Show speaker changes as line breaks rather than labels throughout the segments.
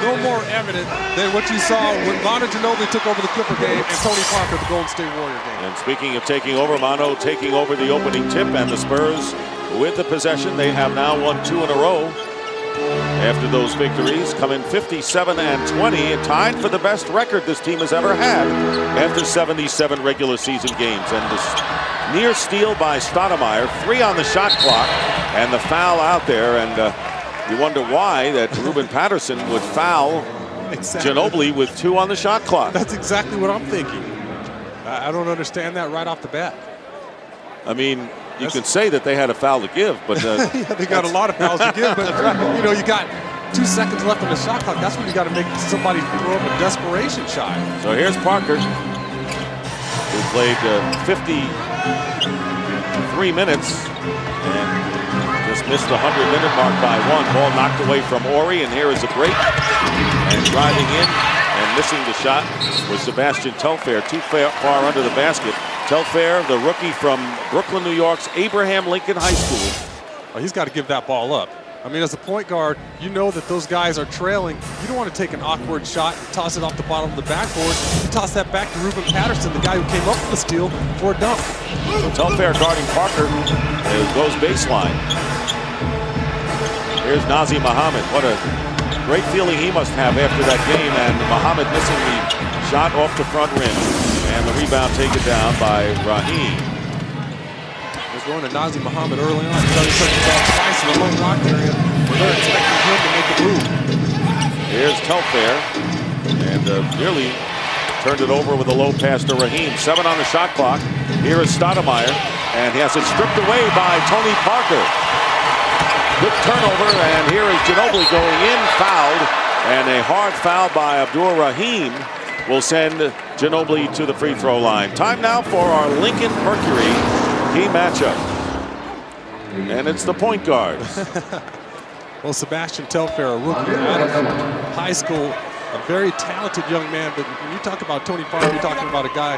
no more evident than what you saw when Manu Ginobili took over the Clipper game and Tony Parker the Golden State Warrior game.
And speaking of taking over, Manu taking over the opening tip, and the Spurs with the possession. They have now won 2 in a row after those victories, coming 57-20 and tied for the best record this team has ever had after 77 regular season games. And this near steal by Stoudemire, 3 on the shot clock, and the foul out there. And you wonder why that Ruben Patterson would foul Ginobili with 2 on the shot clock.
That's exactly what I'm thinking. I don't understand that right off the bat.
I mean, you can say that they had a foul to give, but
yeah, they got a lot of fouls to give. But you know, you got 2 seconds left on the shot clock. That's when you got to make somebody throw up a desperation shot.
So here's Parker, who played 53 minutes and just missed the 100-minute mark by 1. Ball knocked away from Horry, and here is a break. And driving in and missing the shot was Sebastian Telfair, too far under the basket. Telfair, the rookie from Brooklyn, New York's Abraham Lincoln High School.
Oh, he's got to give that ball up. I mean, as a point guard, you know that those guys are trailing. You don't want to take an awkward shot and toss it off the bottom of the backboard. You toss that back to Ruben Patterson, the guy who came up with the steal, for a dunk.
So Telfair guarding Parker goes baseline. Here's Nazr Mohammed. What a great feeling he must have after that game. And Mohammed missing the shot off the front rim. And the rebound taken down by Raheem.
Was going to Nazr Mohammed early on. He touched the ball twice in the low block area. They're expecting him to make a move.
Here's Telfair. And nearly turned it over with a low pass to Raheem. 7 on the shot clock. Here is Stoudemire. And he has it stripped away by Tony Parker. Good turnover, and here is Ginobili going in, fouled, and a hard foul by Abdur Rahim will send Ginobili to the free throw line. Time now for our Lincoln Mercury key matchup, and it's the point guard.
Well, Sebastian Telfair, a rookie out of high school, a very talented young man, but when you talk about Tony Parker, you're talking about a guy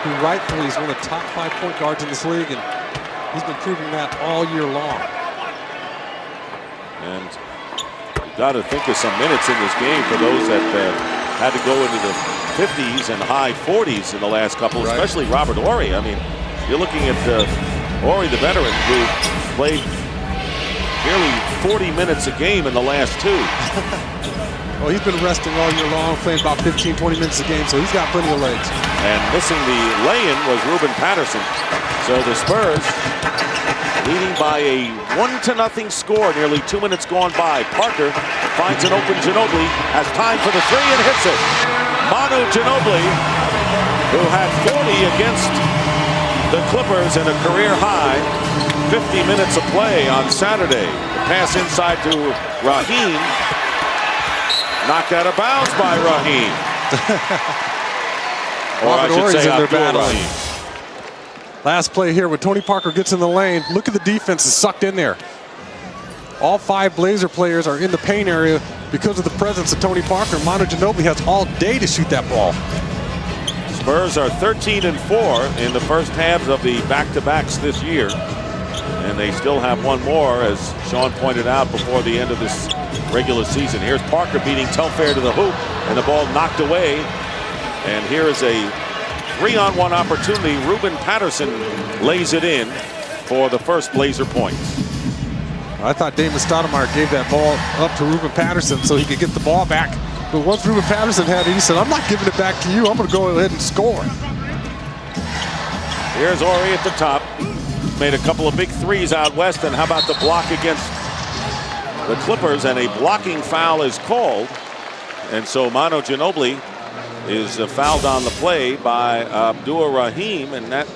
who rightfully is one of the top 5 point guards in this league, and he's been proving that all year long.
And you've got to think of some minutes in this game for those that had to go into the 50s and high 40s in the last couple, right. Especially Robert Horry. I mean, you're looking at Horry, the veteran, who played nearly 40 minutes a game in the last 2.
Well, he's been resting all year long, playing about 15, 20 minutes a game, so he's got plenty of legs.
And missing the lay-in was Ruben Patterson. So the Spurs leading by a 1-0 score, nearly 2 minutes gone by. Parker finds an open Ginobili, has time for the 3 and hits it. Manu Ginobili, who had 40 against the Clippers in a career high, 50 minutes of play on Saturday. The pass inside to Raheem. Knocked out of bounds by Raheem. Or I should say Abdur Rahim.
Last play here when Tony Parker gets in the lane. Look at the defense is sucked in there. All 5 Blazer players are in the paint area because of the presence of Tony Parker. Manu Ginobili has all day to shoot that ball.
Spurs are 13-4 in the first halves of the back-to-backs this year. And they still have one more, as Sean pointed out, before the end of this regular season. Here's Parker beating Telfair to the hoop, and the ball knocked away. And here is a 3-on-1 opportunity. Ruben Patterson lays it in for the first Blazer point.
I thought Damon Stoudemire gave that ball up to Ruben Patterson so he could get the ball back. But once Ruben Patterson had it, he said, I'm not giving it back to you. I'm going to go ahead and score.
Here's Horry at the top. Made a couple of big threes out west. And how about the block against the Clippers? And a blocking foul is called. And so Manu Ginobili is fouled on the play by Abdur Rahim, and that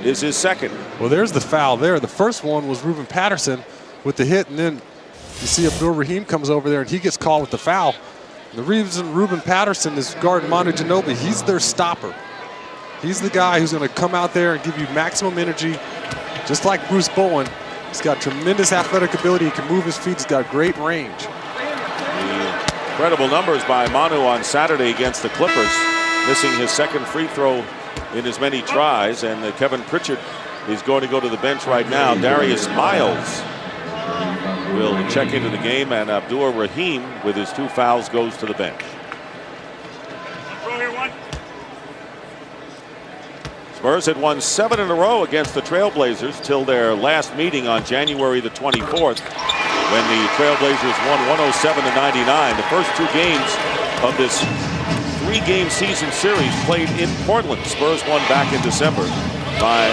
is his second.
Well, there's the foul there. The first one was Ruben Patterson with the hit, and then you see Abdur Rahim comes over there, and he gets called with the foul. The reason Ruben Patterson is guarding Manu Ginobili, he's their stopper. He's the guy who's going to come out there and give you maximum energy, just like Bruce Bowen. He's got tremendous athletic ability. He can move his feet. He's got great range.
Incredible numbers by Manu on Saturday against the Clippers, missing his second free throw in as many tries. And Kevin Pritchard is going to go to the bench right now. Darius Miles will check into the game, and Abdur-Rahim, with his 2 fouls, goes to the bench. Spurs had won 7 in a row against the Trailblazers till their last meeting on January the 24th, when the Trailblazers won 107-99. The first 2 games of this 3-game season series played in Portland. Spurs won back in December by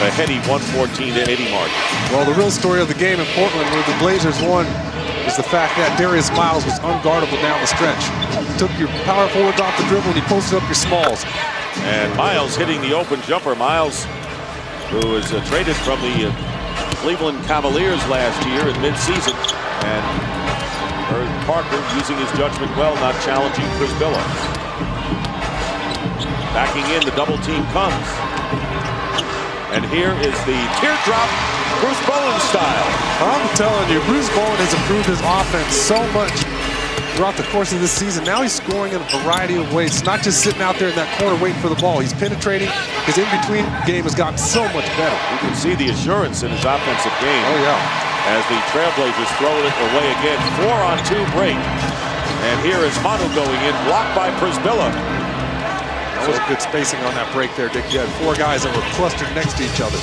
a heady 114-80 margin.
Well, the real story of the game in Portland where the Blazers won is the fact that Darius Miles was unguardable down the stretch. Took your power forwards off the dribble and he posted up your smalls.
And Miles hitting the open jumper. Miles, who was traded from the Cleveland Cavaliers last year in midseason, and Parker using his judgment well, not challenging Chris Billups. Backing in, the double team comes. And here is the teardrop, Bruce Bowen style.
I'm telling you, Bruce Bowen has improved his offense so much throughout the course of this season. Now he's scoring in a variety of ways. It's not just sitting out there in that corner waiting for the ball. He's penetrating. His in-between game has gotten so much better.
You can see the assurance in his offensive game.
Oh, yeah.
As the Trailblazers throw it away again. 4-on-2 break. And here is Manu going in, blocked by Prisbilla.
That was good spacing on that break there, Dick. You had 4 guys that were clustered next to each other.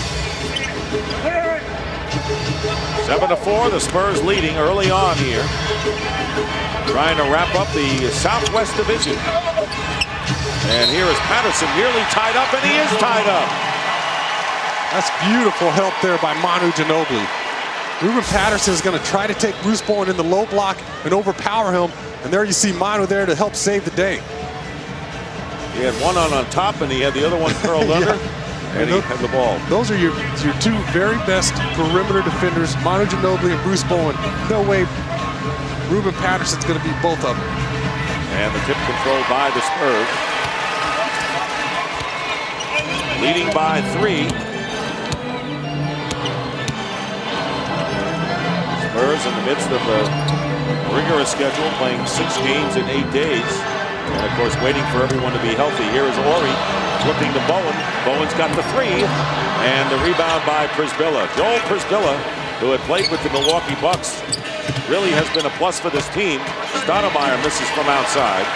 7-4, the Spurs leading early on here. Trying to wrap up the Southwest Division. And here is Patterson nearly tied up, and he is tied up.
That's beautiful help there by Manu Ginobili. Ruben Patterson is going to try to take Bruce Bowen in the low block and overpower him. And there you see Manu there to help save the day.
He had one on top, and he had the other one curled under. And he had the ball.
Those are your 2 very best perimeter defenders, Manu Ginobili and Bruce Bowen. No way Ruben Patterson's going to beat both of them.
And the tip controlled by the Spurs. Leading by 3. Spurs in the midst of a rigorous schedule, playing 6 games in 8 days. And of course, waiting for everyone to be healthy. Here is Ori flipping to Bowen. Bowen's got the 3, and the rebound by Prisbilla. Joel Prisbilla, who had played with the Milwaukee Bucks, really has been a plus for this team. Stoudemire misses from outside,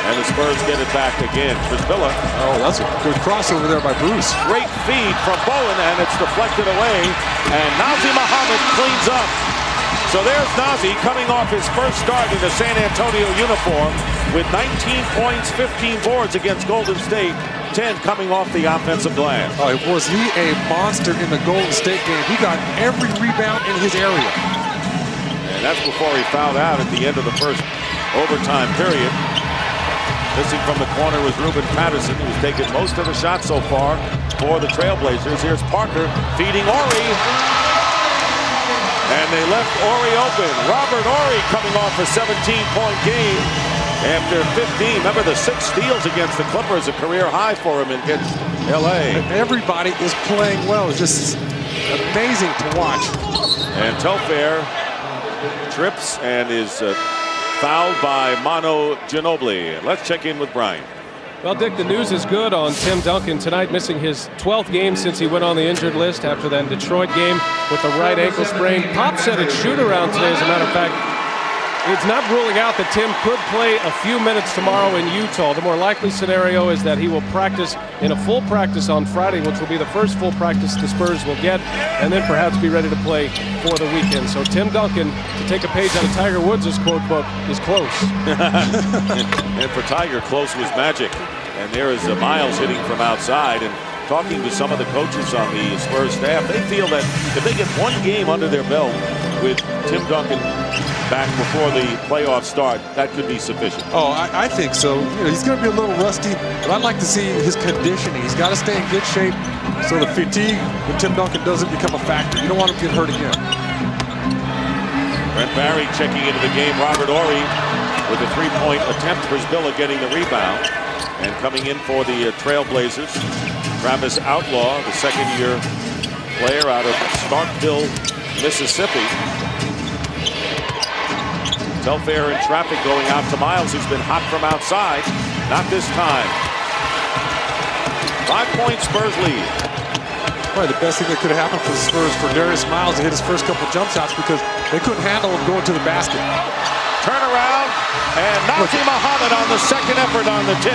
and the Spurs get it back again. Prisbilla.
Oh, that's a good crossover there by Bruce.
Great feed from Bowen, and it's deflected away, and Nazi Muhammad cleans up. So there's Nazi coming off his first start in the San Antonio uniform with 19 points, 15 boards against Golden State, 10 coming off the offensive glass.
Oh, was he a monster in the Golden State game? He got every rebound in his area.
And that's before he fouled out at the end of the first overtime period. Missing from the corner was Ruben Patterson, who's taken most of the shots so far for the Trailblazers. Here's Parker feeding Ori. And they left Ori open. Robert Ori coming off a 17-point game after 15. Remember the 6 steals against the Clippers, a career high for him against LA.
Everybody is playing well. It's just amazing to watch.
And Telfair trips and is fouled by Manu Ginobili. Let's check in with Brian.
Well, Dick, the news is good on Tim Duncan tonight, missing his 12th game since he went on the injured list after that Detroit game with the right ankle sprain. Pop said at shoot-around today, as a matter of fact, it's not ruling out that Tim could play a few minutes tomorrow in Utah. The more likely scenario is that he will practice in a full practice on Friday, which will be the first full practice the Spurs will get, and then perhaps be ready to play for the weekend. So Tim Duncan, to take a page out of Tiger Woods' quote book, is close.
And for Tiger, close was magic. And there is Miles hitting from outside, and talking to some of the coaches on the Spurs staff, they feel that if they get 1 game under their belt with Tim Duncan back before the playoffs start, that could be sufficient.
Oh, I think so. You know, he's going to be a little rusty, but I'd like to see his conditioning. He's got to stay in good shape so the fatigue with Tim Duncan doesn't become a factor. You don't want him to get hurt again.
Brent Barry checking into the game. Robert Ori with a 3-point attempt. Prisbilla getting the rebound. And coming in for the Trailblazers, Travis Outlaw, the 2nd-year player out of Starkville, Mississippi. Telfair in traffic going out to Miles, who's been hot from outside. Not this time. 5-point Spurs lead.
Probably the best thing that could have happened for the Spurs for Darius Miles to hit his first couple jump shots because they couldn't handle him going to the basket.
Turnaround, and Nazim Muhammad on the second effort on the tip,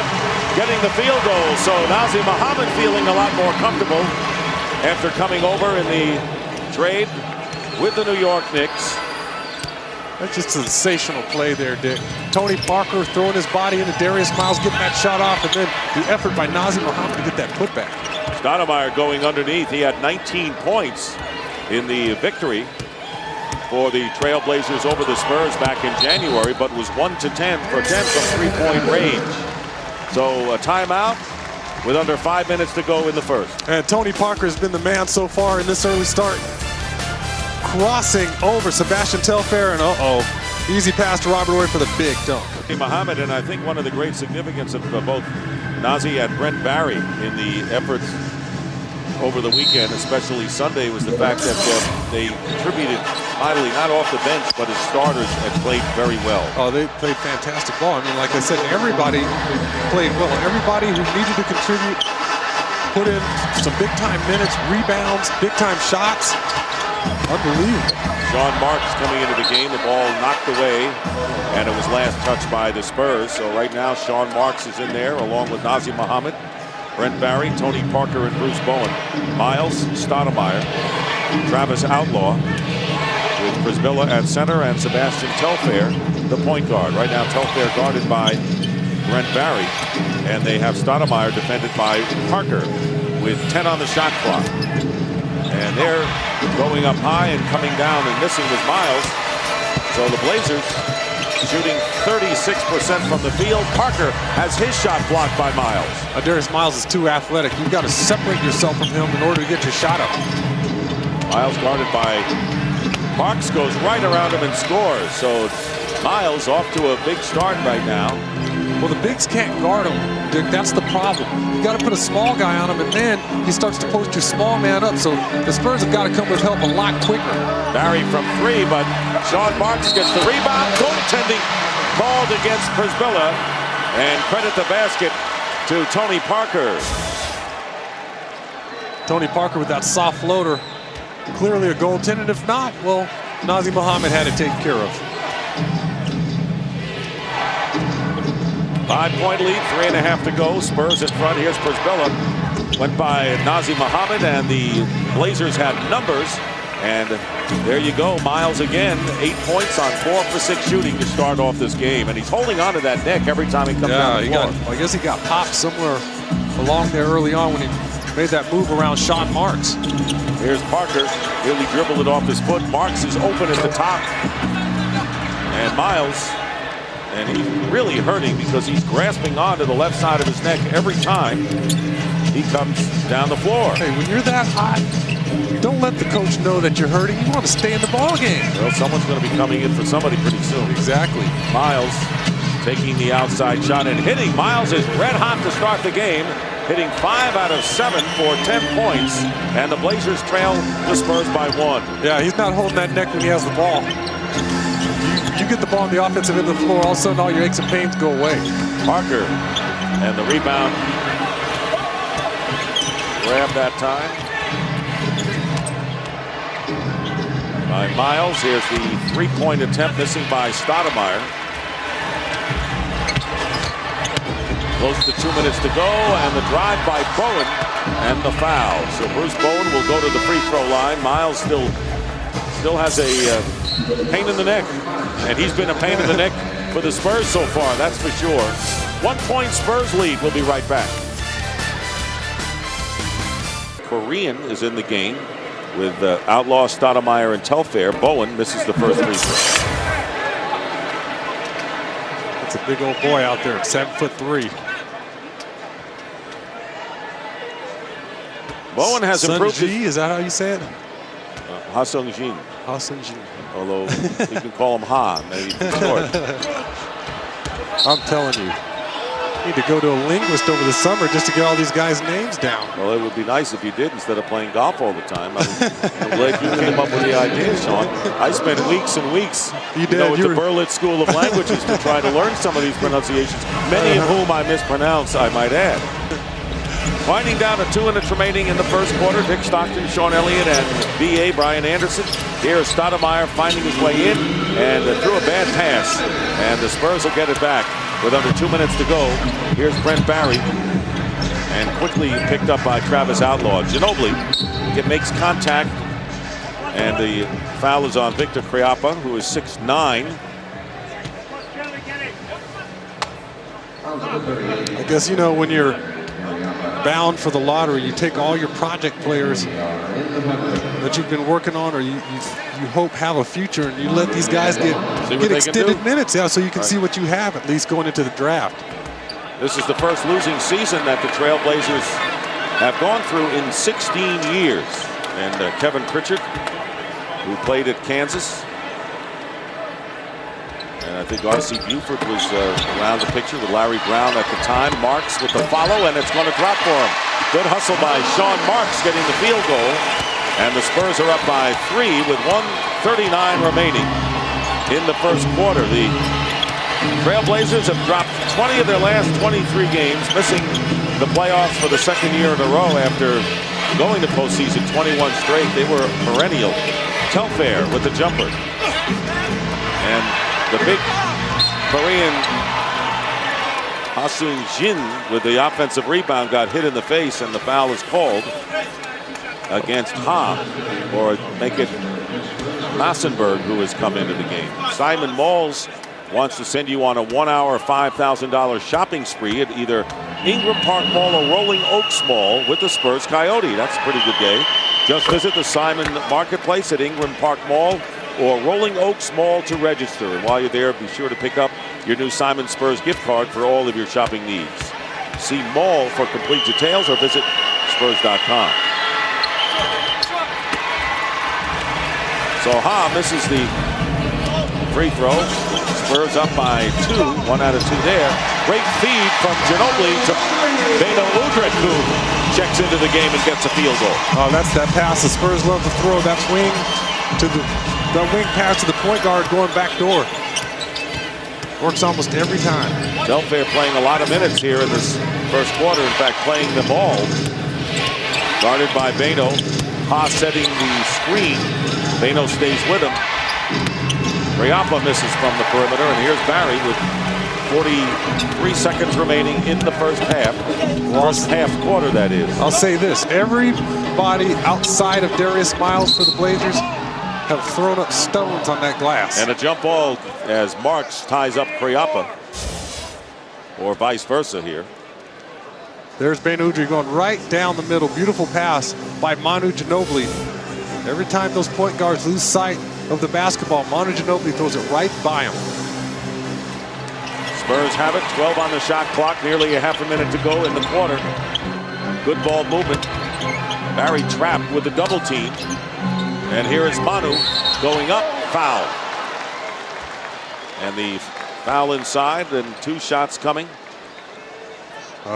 getting the field goal. So Nazim Muhammad feeling a lot more comfortable after coming over in the trade with the New York Knicks.
That's just a sensational play there, Dick. Tony Parker throwing his body into Darius Miles, getting that shot off, and then the effort by Nazim Muhammad to get that putback.
Stoudemire going underneath. He had 19 points in the victory for the Trailblazers over the Spurs back in January, but was 1 to 10 for 10 from three-point range. So a timeout with under 5 minutes to go in the first.
And Tony Parker has been the man so far in this early start. Crossing over Sebastian Telfair, and easy pass to Robert Horry for the big dunk.
Muhammad, and I think one of the great significance of both Nazi and Brent Barry in the efforts over the weekend, especially Sunday, was the fact that they contributed mightily, not off the bench, but as starters, and played very well.
Oh, they played fantastic ball. I mean, like I said, everybody played well. Everybody who needed to contribute put in some big-time minutes, rebounds, big-time shots. Unbelievable.
Sean Marks coming into the game, the ball knocked away, and it was last touched by the Spurs. So right now, Sean Marks is in there, along with Nazim Muhammad, Brent Barry, Tony Parker, and Bruce Bowen. Miles, Stoudemire, Travis Outlaw, with Brisbilla at center, and Sebastian Telfair, the point guard. Right now, Telfair guarded by Brent Barry, and they have Stoudemire defended by Parker with 10 on the shot clock. And they're going up high and coming down, and missing was Miles. So the Blazers shooting 36% from the field. Parker has his shot blocked by Miles.
Darius Miles is too athletic. You've got to separate yourself from him in order to get your shot up.
Miles guarded by Parks, goes right around him and scores. So Miles off to a big start right now.
Well, the bigs can't guard him, Dick. That's the problem. You got to put a small guy on him, and then he starts to post your small man up. So the Spurs have got to come with help a lot quicker.
Barry from three, but Sean Marks gets the rebound. Goaltending called against Brisbilla, and credit the basket to Tony Parker.
Tony Parker with that soft floater. Clearly a goaltender. If not, well, Nazim Muhammad had it taken care of.
5-point lead, 3.5 to go. Spurs in front. Here's Brisbilla. Went by Nazim Muhammad, and the Blazers had numbers. And there you go. Miles again, 8 points on 4 for 6 shooting to start off this game. And he's holding on to that neck every time he comes down the floor.
I guess he got popped somewhere along there early on when he made that move around Sean Marks.
Here's Parker. Nearly dribbled it off his foot. Marks is open at the top. And Miles, and he's really hurting because he's grasping onto the left side of his neck every time he comes down the floor.
Hey, when you're that hot, don't let the coach know that you're hurting. You want to stay in the ball game.
Well, someone's going to be coming in for somebody pretty soon.
Exactly.
Miles taking the outside shot and hitting. Miles is red hot to start the game, hitting 5 out of 7 for 10 points, and the Blazers trail the Spurs by 1.
Yeah, he's not holding that neck when he has the ball. You get the ball on the offensive end of the floor, all of a sudden all your aches and pains go away.
Parker, and the rebound. Grab that time by Miles. Here's the three-point attempt, missing by Stoudemire. Close to 2 minutes to go, and the drive by Bowen, and the foul. So Bruce Bowen will go to the free throw line. Miles still has a pain in the neck, and he's been a pain in the neck for the Spurs so far, that's for sure. 1 point Spurs lead. We'll be right back. Korean is in the game with Outlaw, Stoudemire, and Telfair. Bowen misses the first free throw.
That's a big old boy out there, 7'3".
Bowen has improved.
Is that how you say it?
Ha Sung-jin.
Ha Sung-jin.
Although you can call him Ha, maybe for short.
I'm telling you, you need to go to a linguist over the summer just to get all these guys' names down.
Well, it would be nice if you did instead of playing golf all the time. I'm glad you came up with the idea, Sean. I spent weeks and weeks at the Berlitz School of Languages to try to learn some of these pronunciations, many of whom I mispronounce, I might add. Winding down to 2 minutes remaining in the first quarter. Dick Stockton, Sean Elliott, and B.A. Brian Anderson. Here is Stoudemire finding his way in and threw a bad pass. And the Spurs will get it back with under 2 minutes to go. Here's Brent Barry. And quickly picked up by Travis Outlaw. Ginobili makes contact. And the foul is on Victor Kriapa, who is 6'9".
I guess, you know, when you're bound for the lottery, you take all your project players that you've been working on, or you hope have a future, and you let these guys get extended minutes, yeah, so you can see what you have at least going into the draft.
This is the first losing season that the Trailblazers have gone through in 16 years. And Kevin Pritchard, who played at Kansas, and I think R.C. Buford was around the picture with Larry Brown at the time. Marks with the follow, and it's going to drop for him. Good hustle by Sean Marks getting the field goal. And the Spurs are up by 3 with 1:39 remaining in the first quarter. The Trailblazers have dropped 20 of their last 23 games, missing the playoffs for the second year in a row after going to postseason 21 straight. They were perennial. Telfair with the jumper. And the big Korean Ha-Seung Jin with the offensive rebound got hit in the face, and the foul is called against Ha, or make it Massenberg, who has come into the game. Simon Malls wants to send you on a 1 hour, $5,000 shopping spree at either Ingram Park Mall or Rolling Oaks Mall with the Spurs Coyote. That's a pretty good day. Just visit the Simon Marketplace at Ingram Park Mall or Rolling Oaks Mall to register. And while you're there, be sure to pick up your new Simon Spurs gift card for all of your shopping needs. See Mall for complete details or visit Spurs.com. So Ha misses the free throw. Spurs up by 2, 1 out of 2 there. Great feed from Ginobili to Beno Udrih, who checks into the game and gets a field goal.
Oh, that's that pass. The Spurs love to throw that wing to the wing pass to the point guard going back door. Works almost every time.
Telfair playing a lot of minutes here in this first quarter. In fact, playing them all. Guarded by Beno. Ha setting the screen. Beno stays with him. Kriapa misses from the perimeter, and here's Barry with 43 seconds remaining in the first half. First half quarter, that is.
I'll say this. Everybody outside of Darius Miles for the Blazers have thrown up stones on that glass.
And a jump ball as Marks ties up Kriapa, or vice versa here.
There's Beno Udrih going right down the middle. Beautiful pass by Manu Ginobili. Every time those point guards lose sight of the basketball, Manu Ginobili throws it right by him.
Spurs have it, 12 on the shot clock, nearly a half a minute to go in the quarter. Good ball movement. Barry trapped with the double team. And here is Manu going up, foul. And the foul inside, and 2 shots coming.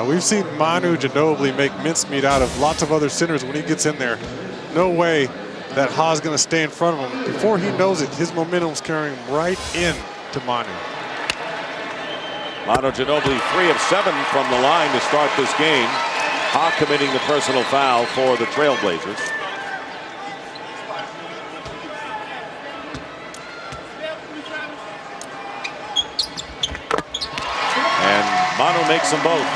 We've seen Manu Ginobili make mincemeat out of lots of other centers when he gets in there. No way that Ha's going to stay in front of him. Before he knows it, his momentum's carrying him right in to Manu.
Manu Ginobili 3 of 7 from the line to start this game. Ha committing the personal foul for the Trailblazers. And Manu makes them both.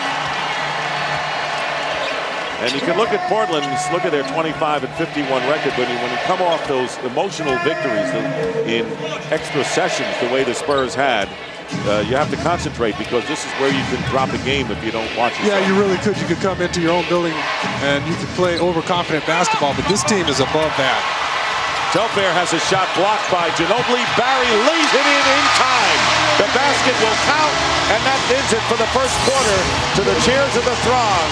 And you can look at Portland, look at their 25 and 51 record, but when you come off those emotional victories in extra sessions the way the Spurs had, you have to concentrate, because this is where you can drop a game if you don't watch it.
Yeah, you really could. You could come into your own building and you could play overconfident basketball, but this team is above that.
Telfair has a shot blocked by Ginobili. Barry lays it in time. The basket will count, and that ends it for the first quarter. To the cheers of the throng,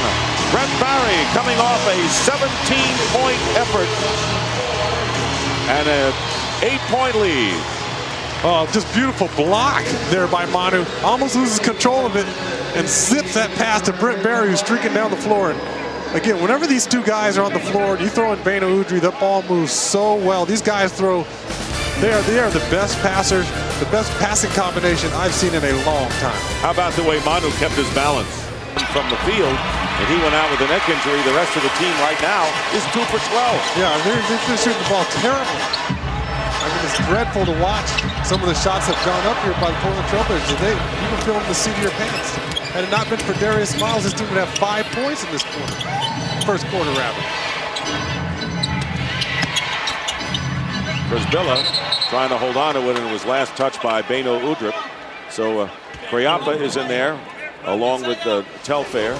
Brent Barry coming off a 17-point effort and an 8-point lead.
Oh, just beautiful block there by Manu. Almost loses control of it and zips that pass to Brent Barry, who's streaking down the floor. And again, whenever these two guys are on the floor and you throw in Beno Udrih, that ball moves so well. These guys throw, they are the best passers, the best passing combination I've seen in a long time.
How about the way Manu kept his balance from the field? and he went out with a neck injury. The rest of the team right now is 2 for 12.
Yeah, they're shooting the ball terribly. I mean, it's dreadful to watch some of the shots that have gone up here by the Portland Trailblazers. You can feel them in the seat of your pants. Had it not been for Darius Miles, this team would have 5 points in this quarter. First quarter, rather.
Brisbilla trying to hold on to it, and it was last touched by Beno Udrip. So Kriapa is in there, along with Telfair,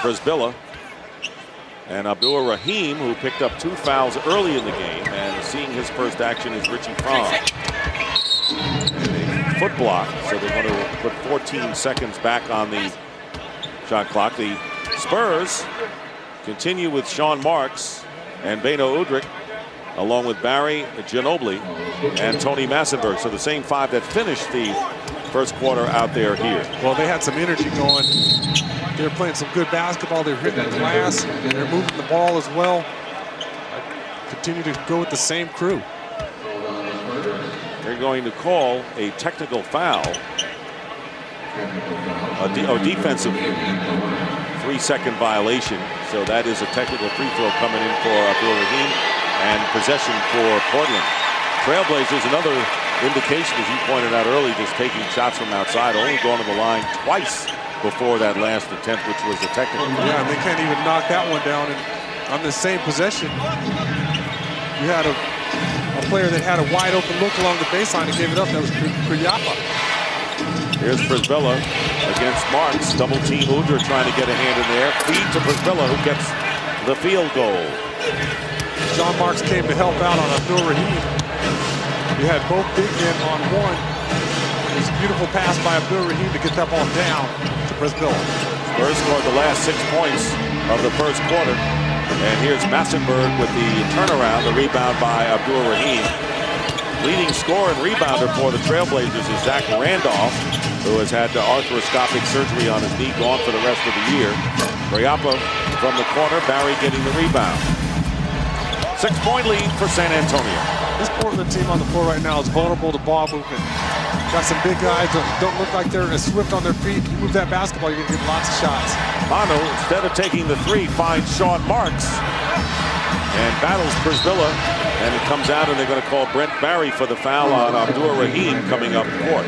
Brisbilla, and Abdur Rahim, who picked up 2 fouls early in the game, and seeing his first action is Richie Fromm. And a foot block, so they're going to put 14 seconds back on the shot clock. The Spurs continue with Sean Marks and Beno Udrip, along with Barry Ginobili and Tony Massenberg. So the same 5 that finished the first quarter out there here.
Well, they had some energy going. They were playing some good basketball. They were hitting the glass, and they're moving the ball as well. Continue to go with the same crew.
They're going to call a technical foul, a defensive 3-second violation. So that is a technical free throw coming in for Abdul Rahim, and possession for Portland. Trailblazers, another indication, as you pointed out early, just taking shots from outside, only going to the line twice before that last attempt, which was a technical.
Yeah, and they can't even knock that one down. And on the same possession, you had a player that had a wide open look along the baseline and gave it up. That was Kriapa.
Here's Brisbilla against Marks. Double team Udrip trying to get a hand in there. Feed to Brisbilla, who gets the field goal.
John Marks came to help out on Abdul Rahim. You had both big men on one. It was a beautiful pass by Abdul Rahim to get that ball down to Brisbilla.
Spurs scored the last 6 points of the first quarter. And here's Massenberg with the turnaround, the rebound by Abdul Rahim. Leading scorer and rebounder for the Trailblazers is Zach Randolph, who has had arthroscopic surgery on his knee, gone for the rest of the year. Kriapa from the corner, Barry getting the rebound. 6-point lead for San Antonio.
This Portland team on the floor right now is vulnerable to ball movement. Got some big guys that don't look like they're as swift on their feet. You move that basketball, you're going to get lots of shots.
Manu, instead of taking the 3, finds Sean Marks and battles Brisbilla, and it comes out, and they're going to call Brent Barry for the foul on Abdur Rahim coming up court.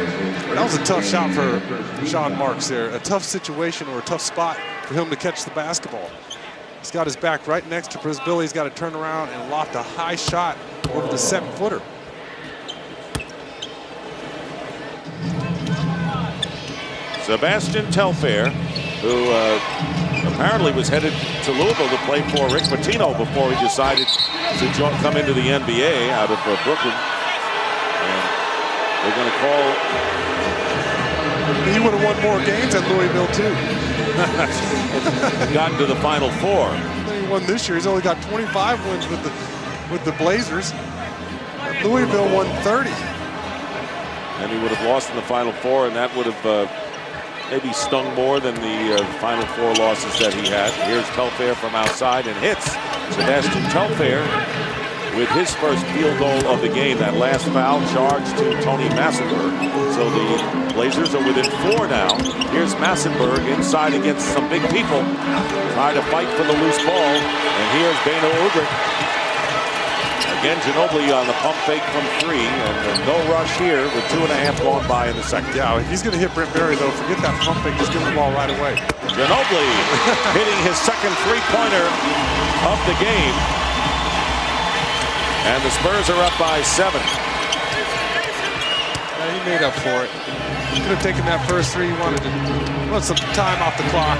That was a tough shot for Sean Marks there. A tough situation or a tough spot for him to catch the basketball. He's got his back right next to Brisbilla. He's got to turn around and loft a high shot over the 7-footer.
Sebastian Telfair, who apparently was headed to Louisville to play for Rick Pitino before he decided to come into the NBA out of Brooklyn. And they're going to call.
He would have won more games at Louisville, too.
Gotten to the Final Four.
He won this year. He's only got 25 wins with the Blazers. Louisville won 30.
And he would have lost in the Final Four, and that would have maybe stung more than the Final Four losses that he had. Here's Telfair from outside and hits. Sebastian Telfair with his first field goal of the game. That last foul charged to Tony Massenberg. So the Blazers are within 4 now. Here's Massenberg inside against some big people. Try to fight for the loose ball. And here's Beno Udrip. Again, Ginobili on the pump fake from 3, and no rush here with 2.5 gone by in the second.
Yeah, if he's going to hit Brent Barry, though, forget that pump fake. Just give him the ball right away.
Ginobili hitting his second 3-pointer of the game. And the Spurs are up by 7.
Yeah, he made up for it. He could have taken that first 3 he wanted to want some time off the clock.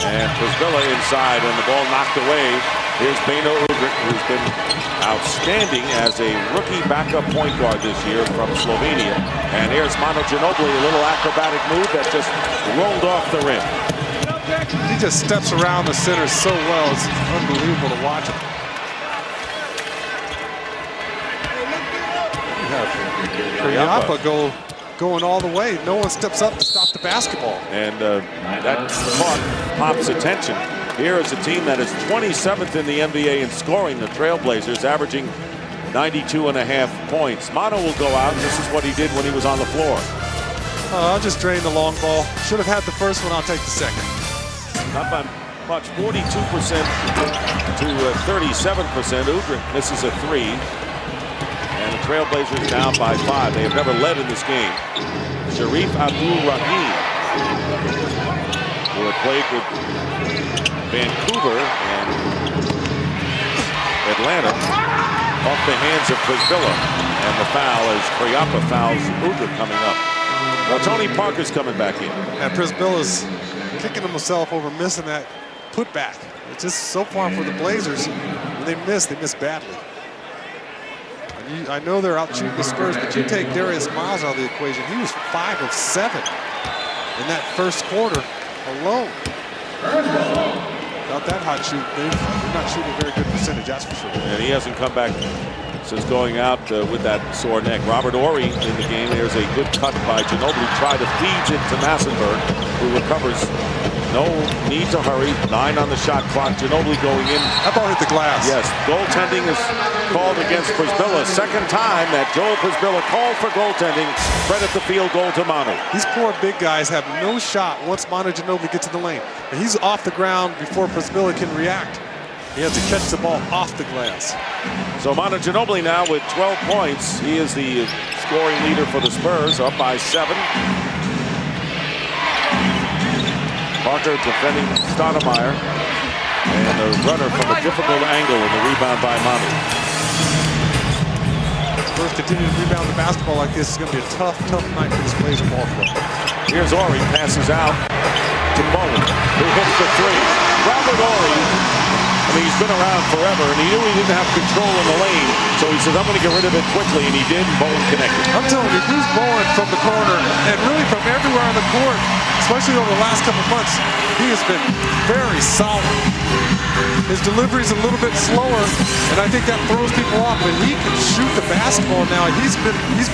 And Brisbilla inside, and the ball knocked away. Here's Beno Udrip, who's been outstanding as a rookie backup point guard this year from Slovenia. And here's Manu Ginobili, a little acrobatic move that just rolled off the rim.
He just steps around the center so well. It's unbelievable to watch him. You have Kriapa going all the way. No one steps up to stop the basketball.
And that caught Pop's attention. Here is a team that is 27th in the NBA in scoring, the Trailblazers, averaging 92.5 points. Manu will go out. This is what he did when he was on the floor.
I'll just drain the long ball. Should have had the first one. I'll take the second.
much, 42% to 37%. Udrih misses a 3. And the Trailblazers down by 5. They have never led in this game. Sharif Abdul-Rahim, who had played with Vancouver and Atlanta, off the hands of Prisbilla. And the foul as Kriapa fouls Udrih coming up. Well, Tony Parker's coming back in.
And Prisbilla's kicking himself over missing that putback. It's just so far for the Blazers. When they miss badly. And I know they're out shooting the Spurs, but you take Darius Miles out of the equation. He was 5 of 7 in that first quarter alone. Without that hot shoot, they're not shooting a very good percentage, that's for sure.
And he hasn't come back since going out with that sore neck. Robert Horry in the game. There's a good cut by Ginobili. Try to feed it to Massenberg, who recovers. No need to hurry. 9 on the shot clock. Ginobili going in.
That ball hit the glass.
Yes, goaltending is called against Prisbilla. Second time that Joel Prisbilla called for goaltending. Credit the field goal to Manu.
These poor big guys have no shot once Manu Ginobili gets in the lane. And he's off the ground before Prisbilla can react. He has to catch the ball off the glass.
So Manu Ginobili now with 12 points. He is the scoring leader for the Spurs, up by 7. Parker defending Stoudemire. And a runner from a difficult angle in the rebound by Manu.
Spurs continue to rebound the basketball like this. It's going to be a tough night for this Blazer ball club.
Here's Horry, passes out to Bowen, who hits the 3. Robert Horry, I mean, he's been around forever, and he knew he didn't have control in the lane, so he says, I'm going to get rid of it quickly, and he did, and Bowen connected.
I'm telling you, Bruce Bowen from the corner, and really from everywhere on the court, especially over the last couple months, he has been very solid. His delivery is a little bit slower, and I think that throws people off, but he can shoot the basketball now. He's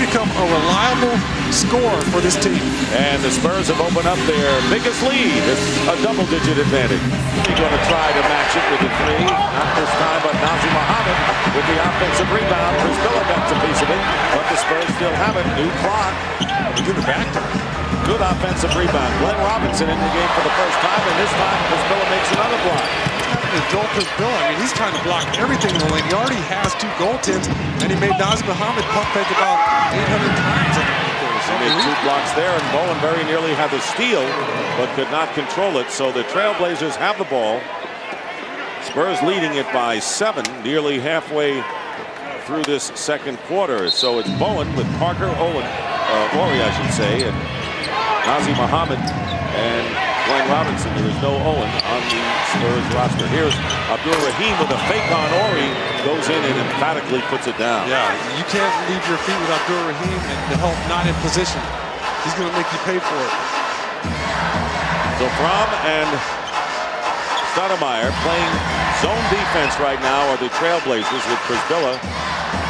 become a reliable scorer for this team.
And the Spurs have opened up their biggest lead. It's a double-digit advantage. He's going to try to match it with a 3. Not this time, but Nazr Mohammed with the offensive rebound. Prisbilla gets a piece of it, but the Spurs still have it. New clock.
Give it back to him.
Good offensive rebound. Glenn Robinson in the game for the first time, and this time Prisbilla makes another block.
Joel Prisbilla, I mean, he's trying to block everything in the lane. He already has 2 goaltends, and he made Nazr Mohammed pump fake about 800 times.
He made 2 blocks there, and Bowen very nearly had the steal, but could not control it. So the Trailblazers have the ball. Spurs leading it by 7, nearly halfway through this second quarter. So it's Bowen with Parker Horry, I should say, and Nazr Mohammed and Glenn Robinson. There is no Owen on the Spurs roster. Here's Abdul-Rahim with a fake on Horry, goes in and emphatically puts it down.
Yeah, you can't leave your feet with Abdul-Rahim and the help not in position. He's going to make you pay for it.
So Fromm and Stoudemire playing zone defense right now are the Trailblazers with Prisbilla,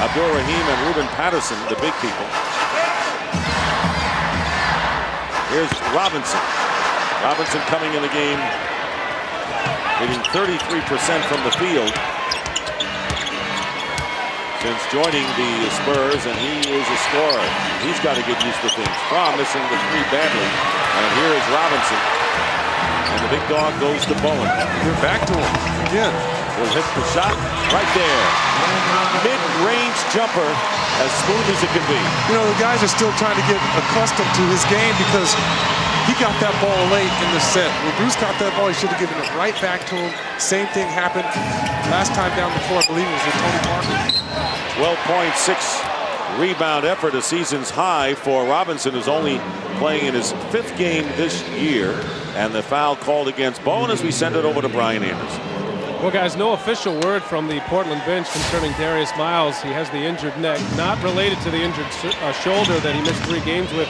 Abdul-Rahim, and Ruben Patterson, the big people. Here's Robinson. Robinson coming in the game, hitting 33% from the field since joining the Spurs, and he is a scorer. He's got to get used to things. Fromm missing the 3 badly, and here is Robinson. And the big dog goes to Bowen.
They're back to him again.
Will hit the shot right there. Mid-range jumper, as smooth as it can be.
You know, the guys are still trying to get accustomed to his game because he got that ball late in the set. When Bruce got that ball, he should have given it right back to him. Same thing happened last time down the floor, I believe it was with Tony Parker.
12.6 rebound effort, a season's high for Robinson, who's only playing in his 5th game this year. And the foul called against Bowen as we send it over to Brian Anderson.
Well, guys, no official word from the Portland bench concerning Darius Miles. He has the injured neck, not related to the injured shoulder that he missed 3 games with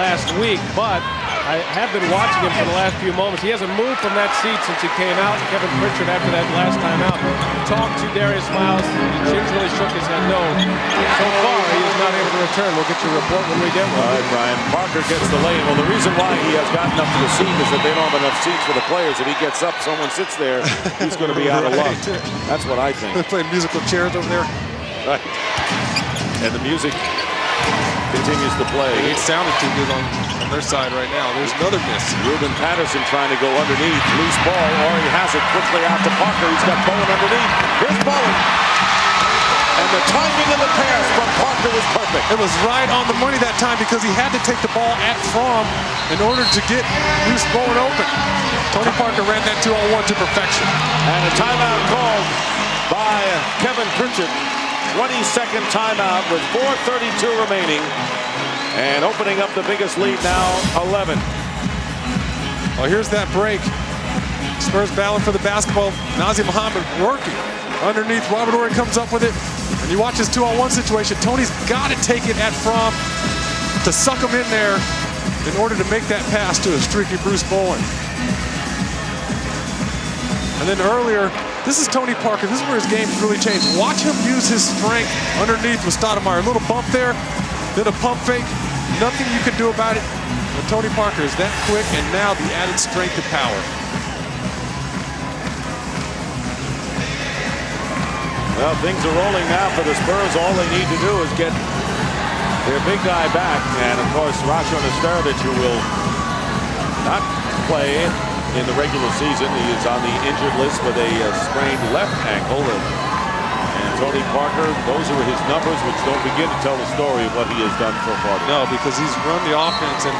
last week, but I have been watching him for the last few moments. He hasn't moved from that seat since he came out. Kevin Pritchard, after that last time out, talked to Darius Miles. He gingerly shook his head no. So far, he is not able to return. We'll get your report when we get one.
All right, Brian. Parker gets the lane. Well, the reason why he has gotten up to the seat is that they don't have enough seats for the players. If he gets up, someone sits there, he's going to be out of luck. That's what I think.
They're playing musical chairs over there.
Right. And the music continues to play.
It sounded too good on their side right now. There's another miss.
Ruben Patterson trying to go underneath. Loose ball. Ori has it quickly out to Parker. He's got Bowen underneath. Here's Bowen. And the timing of the pass from Parker was perfect.
It was right on the money that time because he had to take the ball at Fromm in order to get Loose Bowen open. Tony Parker ran that 2-on-1 to perfection.
And a timeout called by Kevin Pritchett. 20-second timeout with 4:32 remaining. And opening up the biggest lead now, 11.
Well, here's that break. Spurs battling for the basketball. Nazr Mohammed working underneath. Robert Horry comes up with it. And you watch his 2-on-1 situation. Tony's got to take it at Fromm to suck him in there in order to make that pass to a streaky Bruce Bowen. And then earlier, this is Tony Parker. This is where his game's really changed. Watch him use his strength underneath with Stoudemire. A little bump there, then a pump fake. Nothing you can do about it. But Tony Parker is that quick, and now the added strength and power.
Well, things are rolling now for the Spurs. All they need to do is get their big guy back. And, of course, Rasho Nesterovic, who will not play in the regular season. He is on the injured list with a sprained left ankle. And Tony Parker, those are his numbers, which don't begin to tell the story of what he has done so far.
No, because he's run the offense and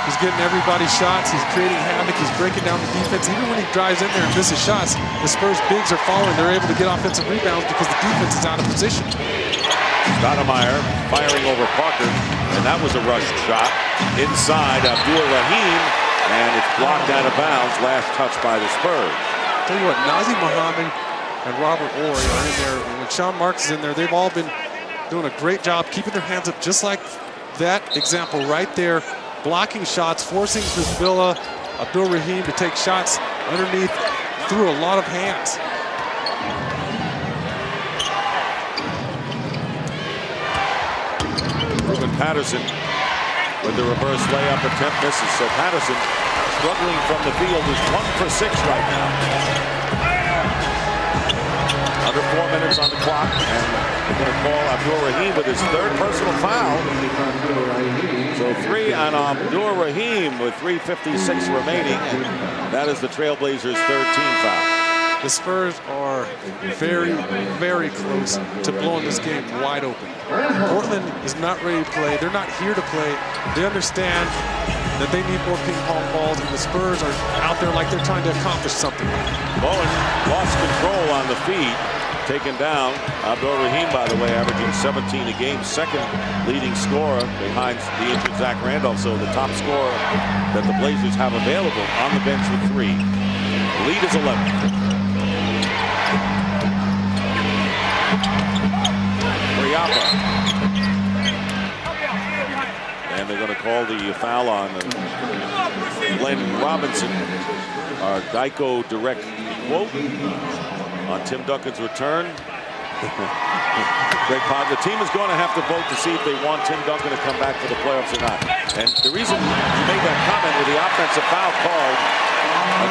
he's getting everybody shots. He's creating havoc. He's breaking down the defense. Even when he drives in there and misses shots, the Spurs bigs are following. They're able to get offensive rebounds because the defense is out of position.
Stoudemire firing over Parker, and that was a rushed shot. Inside, Abdur-Rahim, and it's blocked out of bounds. Last touch by the Spurs.
Tell you what, Nazr Mohammed and Robert Horry are in there. And when Sean Marks is in there, they've all been doing a great job keeping their hands up, just like that example right there. Blocking shots, forcing Bisbilla, Abdur-Rahim to take shots underneath through a lot of hands.
Ruben Patterson with the reverse layup attempt misses. So Patterson, struggling from the field, is 1 for 6 right now. Under 4 minutes on the clock, and they're going to call Abdur-Rahim with his 3rd personal foul. So 3 on Abdur-Rahim with 3:56 remaining. That is the Trailblazers' 3rd team foul.
The Spurs are very, very close to blowing this game wide open. Portland is not ready to play. They're not here to play. They understand that they need more ping pong balls, and the Spurs are out there like they're trying to accomplish something.
Bowen lost control on the feed. Taken down. Abdur-Rahim, by the way, averaging 17 a game, 2nd leading scorer behind the injured Zach Randolph. So the top scorer that the Blazers have available on the bench with 3. The lead is 11. Kriapa. And they're going to call the foul on Glenn Robinson. Our Geico direct quote on Tim Duncan's return. Greg Pop, the team is going to have to vote to see if they want Tim Duncan to come back for the playoffs or not. And the reason you made that comment with the offensive foul called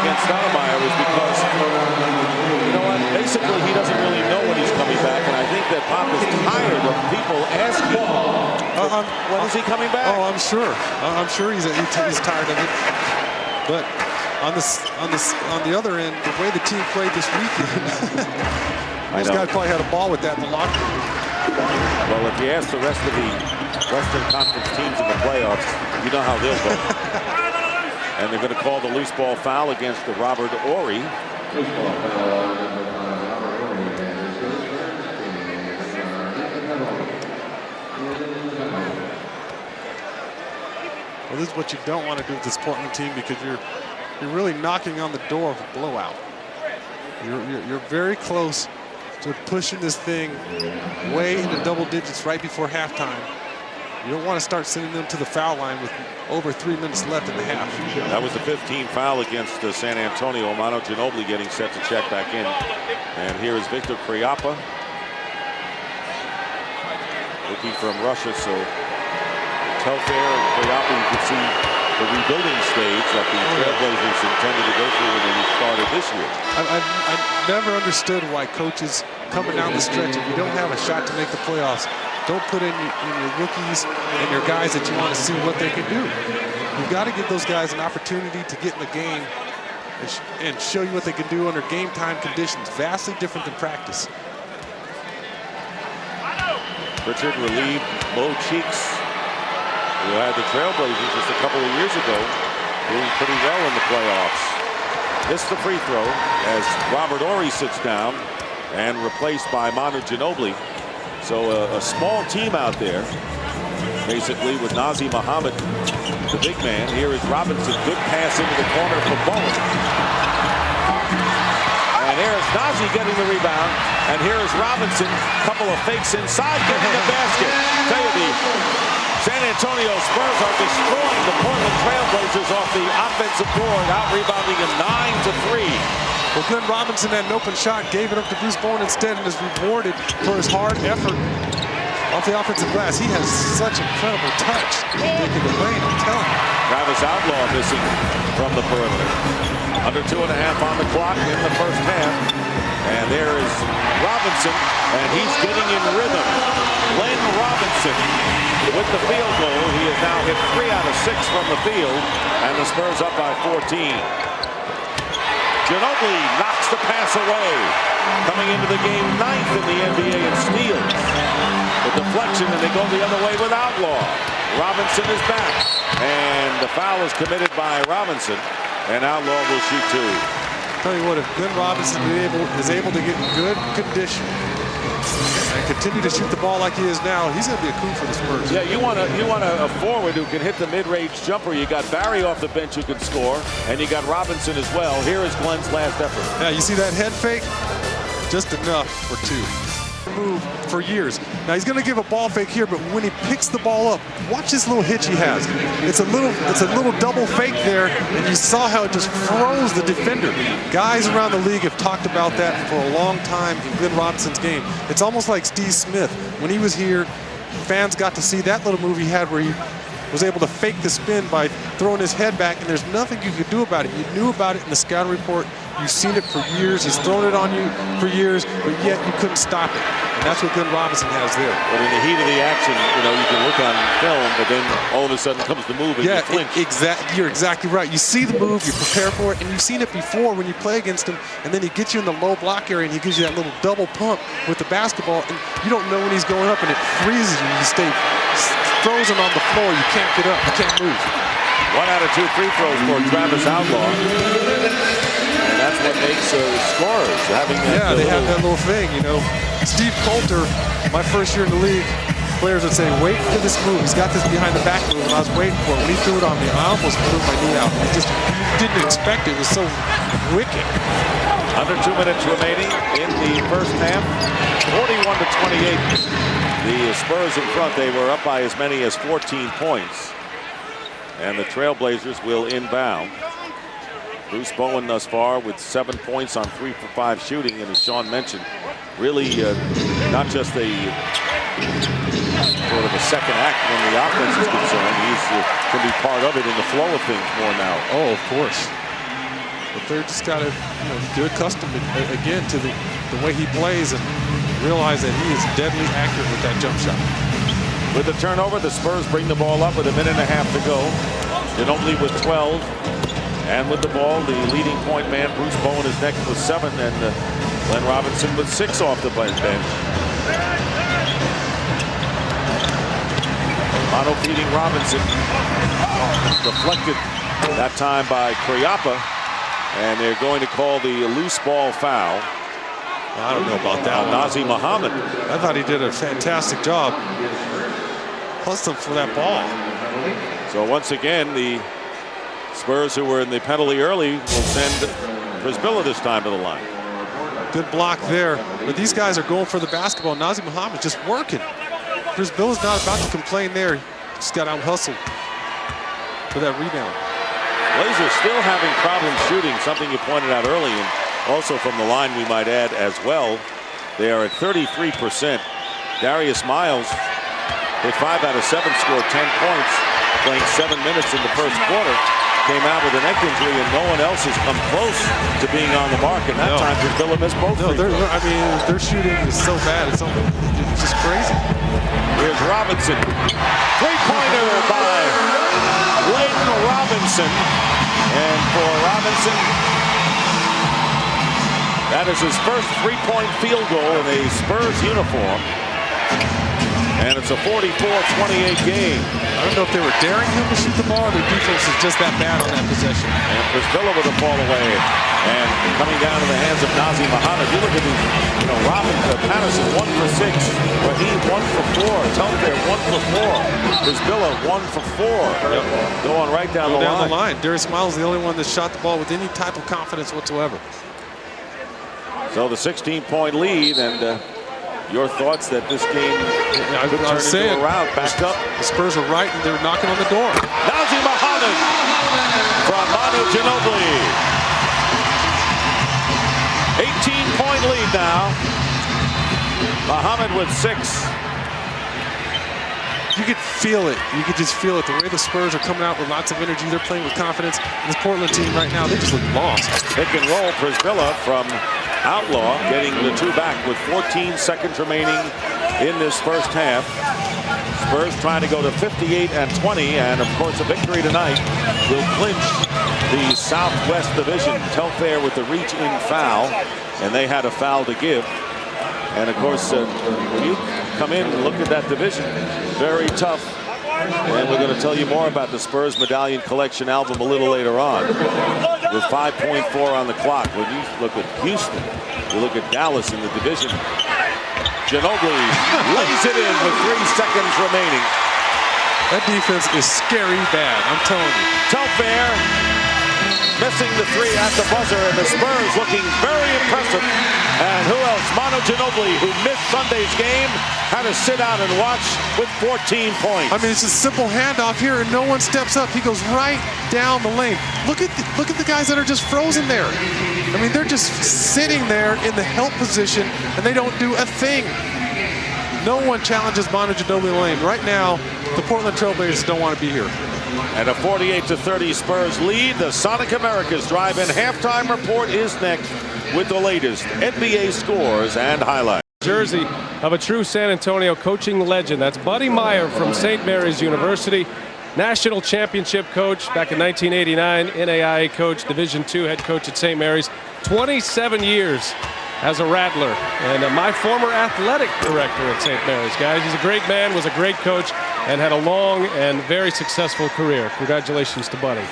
against Stoudemire was because, you know what, basically he doesn't really know when he's coming back, and I think that Pop is tired of people asking, when is he coming back?
Oh, I'm sure. I'm sure he's tired of it. But on the other end, the way the team played this weekend, those guys probably had a ball with that in the locker room.
Well, if you ask the rest of the Western Conference teams in the playoffs, you know how they'll go. And they're going to call the loose ball foul against the Robert Horry.
Well, this is what you don't want to do with this Portland team, because you're really knocking on the door of a blowout. You're very close to pushing this thing way into double digits right before halftime. You don't want to start sending them to the foul line with over 3 minutes left in the half.
That was the 15th foul against San Antonio. Manu Ginobili getting set to check back in. And here is Victor Kriapa. Looking from Russia, so Telfair and Kriapa, you can see the rebuilding stage that the Trailblazers intended to go through when they started this year. I
never understood why coaches coming down the stretch, if you don't have a shot to make the playoffs, Don't put in your rookies and your guys that you want to see what they can do. You've got to give those guys an opportunity to get in the game and show you what they can do under game time conditions. Vastly different than practice.
Richard relieved Mo Cheeks, who had the Trailblazers just a couple of years ago, doing pretty well in the playoffs. Missed the free throw as Robert Horry sits down and replaced by Manu Ginobili. So a small team out there, basically, with Nazr Mohammed, the big man. Here is Robinson. Good pass into the corner for Bowen. And here is Nazr getting the rebound. And here is Robinson. Couple of fakes inside, getting the basket. Tell you, the San Antonio Spurs are destroying the Portland Trailblazers off the offensive board, out-rebounding them 9-3.
Well, Glenn Robinson had an open shot, gave it up to Bruce Bowen instead, and is rewarded for his hard effort off the offensive glass. He has such incredible touch. Making the lane, I'm telling you.
Travis Outlaw missing from the perimeter. Under 2.5 on the clock in the first half. And there is Robinson, and he's getting in rhythm. Glenn Robinson with the field goal. He has now hit 3 out of 6 from the field, and the Spurs up by 14. Ginobili knocks the pass away. Coming into the game 9th in the NBA in steals. The deflection, and they go the other way with Outlaw. Robinson is back, and the foul is committed by Robinson, and Outlaw will shoot 2.
Tell you what, if Glenn Robinson is able to get in good condition and continue to shoot the ball like he is now, he's going to be a coup for the Spurs.
Yeah, you want a forward who can hit the mid-range jumper. You got Barry off the bench who can score, and you got Robinson as well. Here is Glenn's last effort.
Yeah, you see that head fake? Just enough for 2. Move for years. Now he's going to give a ball fake here, but when he picks the ball up, watch this little hitch he has. It's a little double fake there, and you saw how it just froze the defender. Guys around the league have talked about that for a long time in Glenn Robinson's game. It's almost like Steve Smith. When he was here, fans got to see that little move he had where he was able to fake the spin by throwing his head back, and there's nothing you could do about it. You knew about it in the scouting report. You've seen it for years. He's thrown it on you for years, but yet you couldn't stop it. And that's what Glenn Robinson has there.
But in the heat of the action, you can look on film, but then all of a sudden comes the move and you flinch.
You're exactly right. You see the move, you prepare for it, and you've seen it before when you play against him, and then he gets you in the low block area, and he gives you that little double pump with the basketball, and you don't know when he's going up, and it freezes you. You stay frozen on the floor. You can't get up. You can't move.
1 out of 2 free throws for Travis Outlaw. And that's what makes scorers having that.
Yeah, they have that little thing, Steve Coulter, my first year in the league, players would say, wait for this move. He's got this behind the back move, and I was waiting for it. When he threw it on me, I almost threw my knee out. You didn't expect it. It was so wicked.
Under 2 minutes remaining in the first half, 41-28. The Spurs in front. They were up by as many as 14 points. And the Trailblazers will inbound. Bruce Bowen thus far with 7 points on 3 for 5 shooting, and as Sean mentioned, really not just a sort of a second act when the offense is concerned. He's can be part of it in the flow of things more now.
Oh, of course. But they're just got to get accustomed again to the way he plays and realize that he is deadly accurate with that jump shot.
With the turnover, the Spurs bring the ball up with 1.5 minutes to go. Ginobili with 12. And with the ball, the leading point man, Bruce Bowen, is next with 7. And Glenn Robinson with 6 off the bench. Mono feeding Robinson. Deflected that time by Kriapa. And they're going to call the loose ball foul.
I don't know about that.
Nazr Mohammed.
I thought he did a fantastic job. Hustling for that ball.
So once again, the Spurs, who were in the penalty early, will send Brisbilla this time to the line.
Good block there. But these guys are going for the basketball. Nazr Mohammed just working. Brisbilla's not about to complain there. Just got out hustled for that rebound.
Blazers still having problems shooting, something you pointed out early, and also from the line we might add as well. They are at 33%. Darius Miles hit 5 out of 7, scored 10 points, playing 7 minutes in the first quarter. came out with a neck injury, and no one else has come close to being on the mark. And that time, Priscilla missed both.
No, their shooting is so bad. It's just crazy.
Here's Robinson. Three-pointer by Layden Robinson. And for Robinson, that is his first three-point field goal in a Spurs uniform. And it's a 44-28 game.
I don't know if they were daring him to shoot the ball, or their defense is just that bad on that possession.
And Priscilla with a fall away. And coming down to the hands of Nazr Mohammed. You look at these, Patterson 1 for 6. Raheem 1 for 4. Telfair 1 for 4. Priscilla 1 for 4. Yep. Going right down the line.
Darius Miles is the only one that shot the ball with any type of confidence whatsoever.
So the 16-point lead, and your thoughts that this game could turn into a rout. Back up.
The Spurs are right, and they're knocking on the door.
Nazr Mohammed from Manu Ginobili. 18-point lead now. Mohammed with 6.
You could feel it. You could just feel it. The way the Spurs are coming out with lots of energy. They're playing with confidence. This Portland team right now, they just look lost.
Pick and roll. Priscilla from Outlaw getting the 2 back with 14 seconds remaining in this first half. Spurs trying to go to 58-20, and of course a victory tonight will clinch the Southwest Division. Telfair with the reach-in foul, and they had a foul to give. And of course, when you come in and look at that division, very tough. And we're going to tell you more about the Spurs Medallion Collection album a little later on. With 5.4 on the clock. When you look at Houston, you look at Dallas in the division. Ginobili lays it in with 3 seconds remaining.
That defense is scary bad, I'm telling you.
Telfair missing the 3 at the buzzer, and the Spurs looking very impressive. And who else? Manu Ginobili, who missed Sunday's game, had to sit out and watch with 14 points.
I mean, it's a simple handoff here, and no one steps up. He goes right down the lane. Look at the guys that are just frozen there. I mean, they're just sitting there in the help position, and they don't do a thing. No one challenges Manu Ginobili lane. Right now, the Portland Trailblazers don't want to be here.
And a 48-30 Spurs lead. The Sonic America's Drive-In halftime report is next with the latest NBA scores and highlights.
Jersey of a true San Antonio coaching legend. That's Buddy Meyer from St. Mary's University. National championship coach back in 1989. NAIA coach, Division II head coach at St. Mary's. 27 years as a Rattler. And my former athletic director at St. Mary's, guys. He's a great man, was a great coach, and had a long and very successful career. Congratulations to Buddy.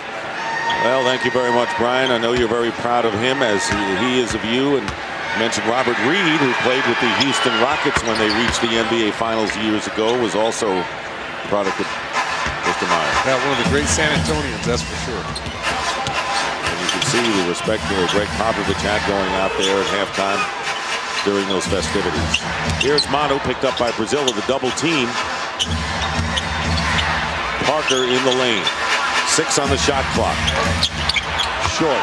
Well, thank you very much, Brian. I know you're very proud of him, as he is of you. And mentioned Robert Reed, who played with the Houston Rockets when they reached the NBA Finals years ago, was also a product of Mr. Meyer.
Yeah, one of the great San Antonians, that's for sure.
And you can see the respect Greg Popovich had going out there at halftime during those festivities. Here's Manu, picked up by Priscilla, the double team. Parker in the lane. 6 on the shot clock. Short.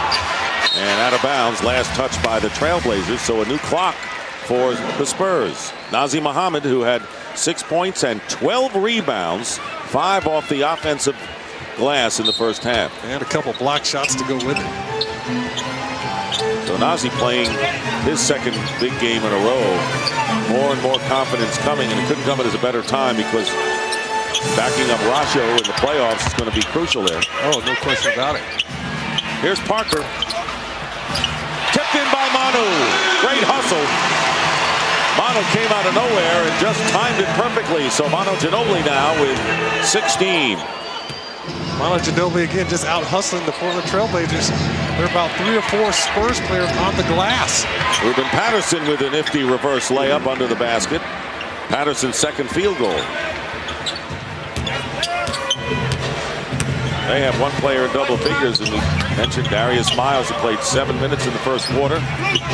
And out of bounds. Last touch by the Trailblazers. So a new clock for the Spurs. Nazr Mohammed, who had 6 points and 12 rebounds. 5 off the offensive glass in the first half.
And a couple block shots to go with it.
So Nazr playing his second big game in a row. More and more confidence coming. And it couldn't come at a better time, because backing up Rasho in the playoffs is going to be crucial there.
Oh, no question about it.
Here's Parker. Tipped in by Manu. Great hustle. Manu came out of nowhere and just timed it perfectly. So Manu Ginobili now with 16.
Manu Ginobili again just out hustling the Portland Trailblazers. There are about 3 or 4 Spurs players on the glass.
Ruben Patterson with a nifty reverse layup under the basket. Patterson's second field goal. They have one player in double figures, and we mentioned Darius Miles, who played 7 minutes in the first quarter,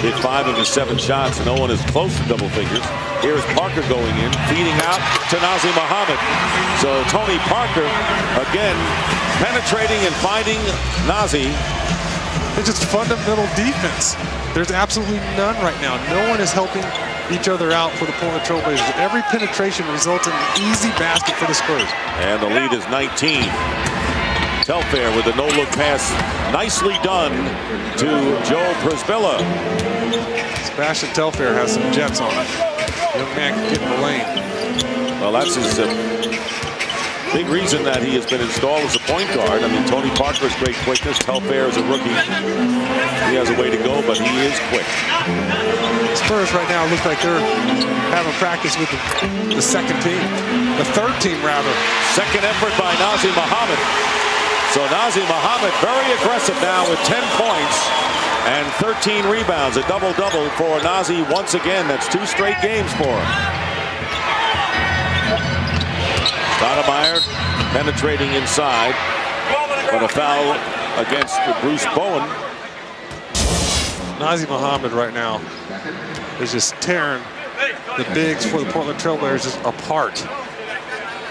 hit 5 of his 7 shots, and no one is close to double figures. Here is Parker going in, feeding out to Nazr Mohammed. So Tony Parker, again, penetrating and finding Nazr.
It's just fundamental defense. There's absolutely none right now. No one is helping each other out for the Portland Trailblazers. Every penetration results in an easy basket for the Spurs.
And the lead is 19. Telfair with a no-look pass. Nicely done to Joe Przybilla.
Sebastian Telfair has some jets on him. Young man can get in the lane.
Well, that's his big reason that he has been installed as a point guard. I mean, Tony Parker has great quickness. Telfair is a rookie. He has a way to go, but he is quick.
The Spurs right now look like they're having practice with the second team. The third team, rather.
Second effort by Nazr Mohammed. So Nazr Mohammed very aggressive now with 10 points and 13 rebounds. A double-double for Nazr once again. That's 2 straight games for him. Stoudemire penetrating inside, but a foul against Bruce Bowen.
Nazr Mohammed right now is just tearing the bigs for the Portland Trailblazers apart.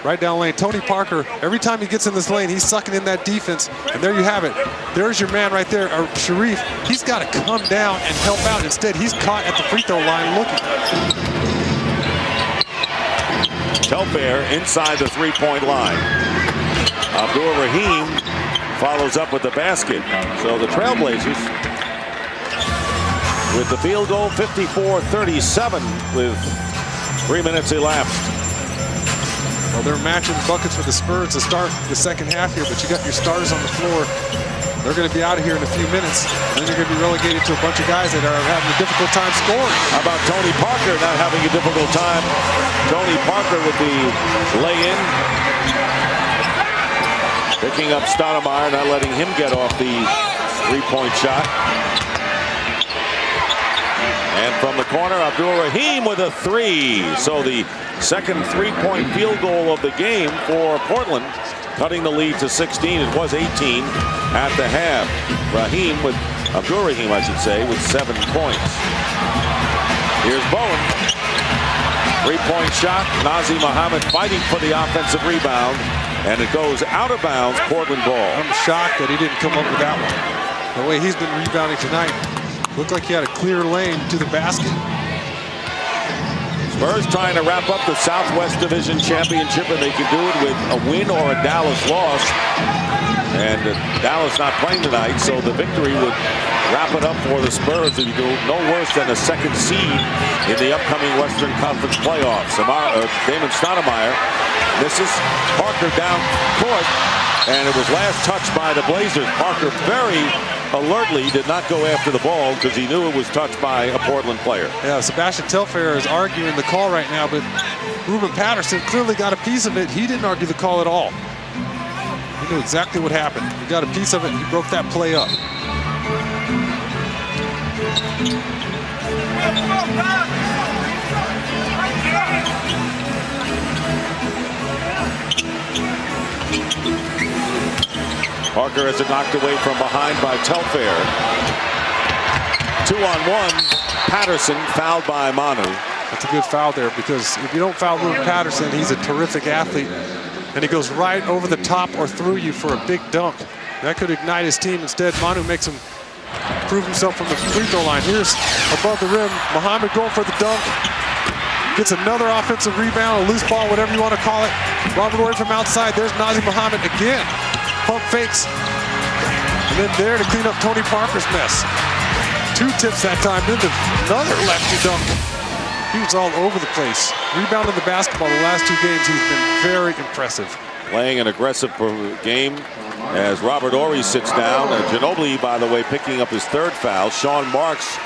Right down lane. Tony Parker, every time he gets in this lane, he's sucking in that defense. And there you have it. There's your man right there, Sharif. He's got to come down and help out. Instead, he's caught at the free throw line looking.
Telfair inside the three-point line. Abdur-Rahim follows up with the basket. So the Trailblazers with the field goal, 54-37 with 3 minutes elapsed.
Well, they're matching buckets with the Spurs to start the second half here, but you got your stars on the floor. They're going to be out of here in a few minutes. And then you're going to be relegated to a bunch of guys that are having a difficult time scoring.
How about Tony Parker not having a difficult time? Tony Parker with the lay-in. Picking up Stoudemire, not letting him get off the three-point shot. And from the corner, Abdur-Rahim with a 3. So the second three-point field goal of the game for Portland, cutting the lead to 16. It was 18 at the half. Abdur-Rahim, I should say, with 7 points. Here's Bowen. Three-point shot. Nazr Mohammed fighting for the offensive rebound, and it goes out of bounds. Portland ball.
I'm shocked that he didn't come up with that one. The way he's been rebounding tonight, looked like he had a clear lane to the basket.
Spurs trying to wrap up the Southwest Division Championship, and they can do it with a win or a Dallas loss. And Dallas not playing tonight, so the victory would wrap it up for the Spurs and go no worse than a second seed in the upcoming Western Conference playoffs. Damon Stoudemire misses. Parker down court, and it was last touched by the Blazers. Parker very alertly did not go after the ball because he knew it was touched by a Portland player.
Yeah, Sebastian Telfair is arguing the call right now, but Ruben Patterson clearly got a piece of it. He didn't argue the call at all. He knew exactly what happened. He got a piece of it, and he broke that play up.
Parker has it knocked away from behind by Telfair. 2-on-1. Patterson fouled by Manu.
That's a good foul there, because if you don't foul Ruben Patterson, he's a terrific athlete. And he goes right over the top or through you for a big dunk. That could ignite his team. Instead, Manu makes him prove himself from the free throw line. Here's above the rim. Mohammed going for the dunk. Gets another offensive rebound, a loose ball, whatever you want to call it. Robert Ory from outside. There's Nazr Mohammed again. Pump fakes. And then there to clean up Tony Parker's mess. 2 tips that time. Then another lefty dunk. He was all over the place. Rebounding the basketball the last 2 games. He's been very impressive.
Playing an aggressive game as Robert Ory sits down. Ginobili, by the way, picking up his 3rd foul. Sean Marks,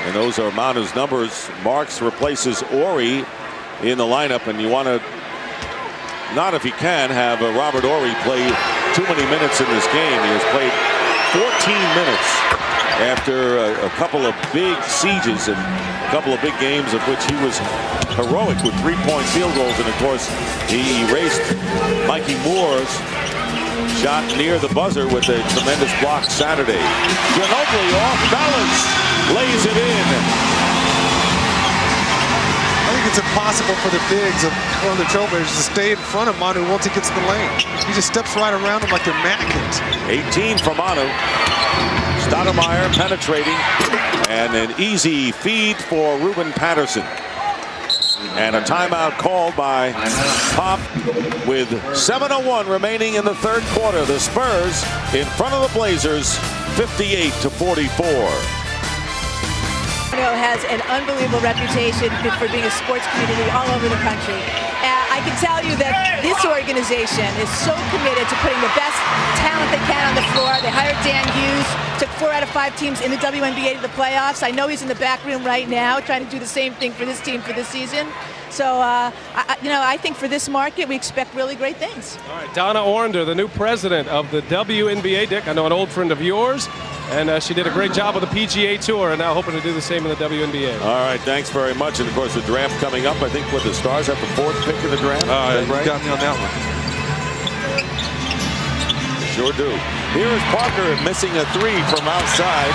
and those are Manu's numbers. Marks replaces Ory in the lineup, and you want to, not if you can, have Robert Ory play too many minutes in this game. He has played 14 minutes after a couple of big sieges and a couple of big games of which he was heroic with 3-point field goals. And of course, he erased Mikey Moore's shot near the buzzer with a tremendous block Saturday. Ginobili off balance, lays it in.
I think it's impossible for the bigs of one of the Trailblazers to stay in front of Manu once he gets in the lane. He just steps right around him like they're mannequins.
18 for Manu. Stoudemire penetrating, and an easy feed for Ruben Patterson. And a timeout called by Pop with 7:01 remaining in the third quarter. The Spurs in front of the Blazers, 58-44.
Has an unbelievable reputation for being a sports community all over the country. I can tell you that this organization is so committed to putting the best talent they can on the floor. They hired Dan Hughes, took 4 out of 5 teams in the WNBA to the playoffs. I know he's in the back room right now trying to do the same thing for this team for this season. So, I think for this market, we expect really great things.
All right, Donna Ornder, the new president of the WNBA. Dick, I know an old friend of yours, and she did a great job with the PGA Tour, and now hoping to do the same in the WNBA.
All right, thanks very much. And, of course, the draft coming up. I think what the Stars have the 4th pick in the draft.
You
right?
got me on that one.
Sure do. Here is Parker missing a 3 from outside.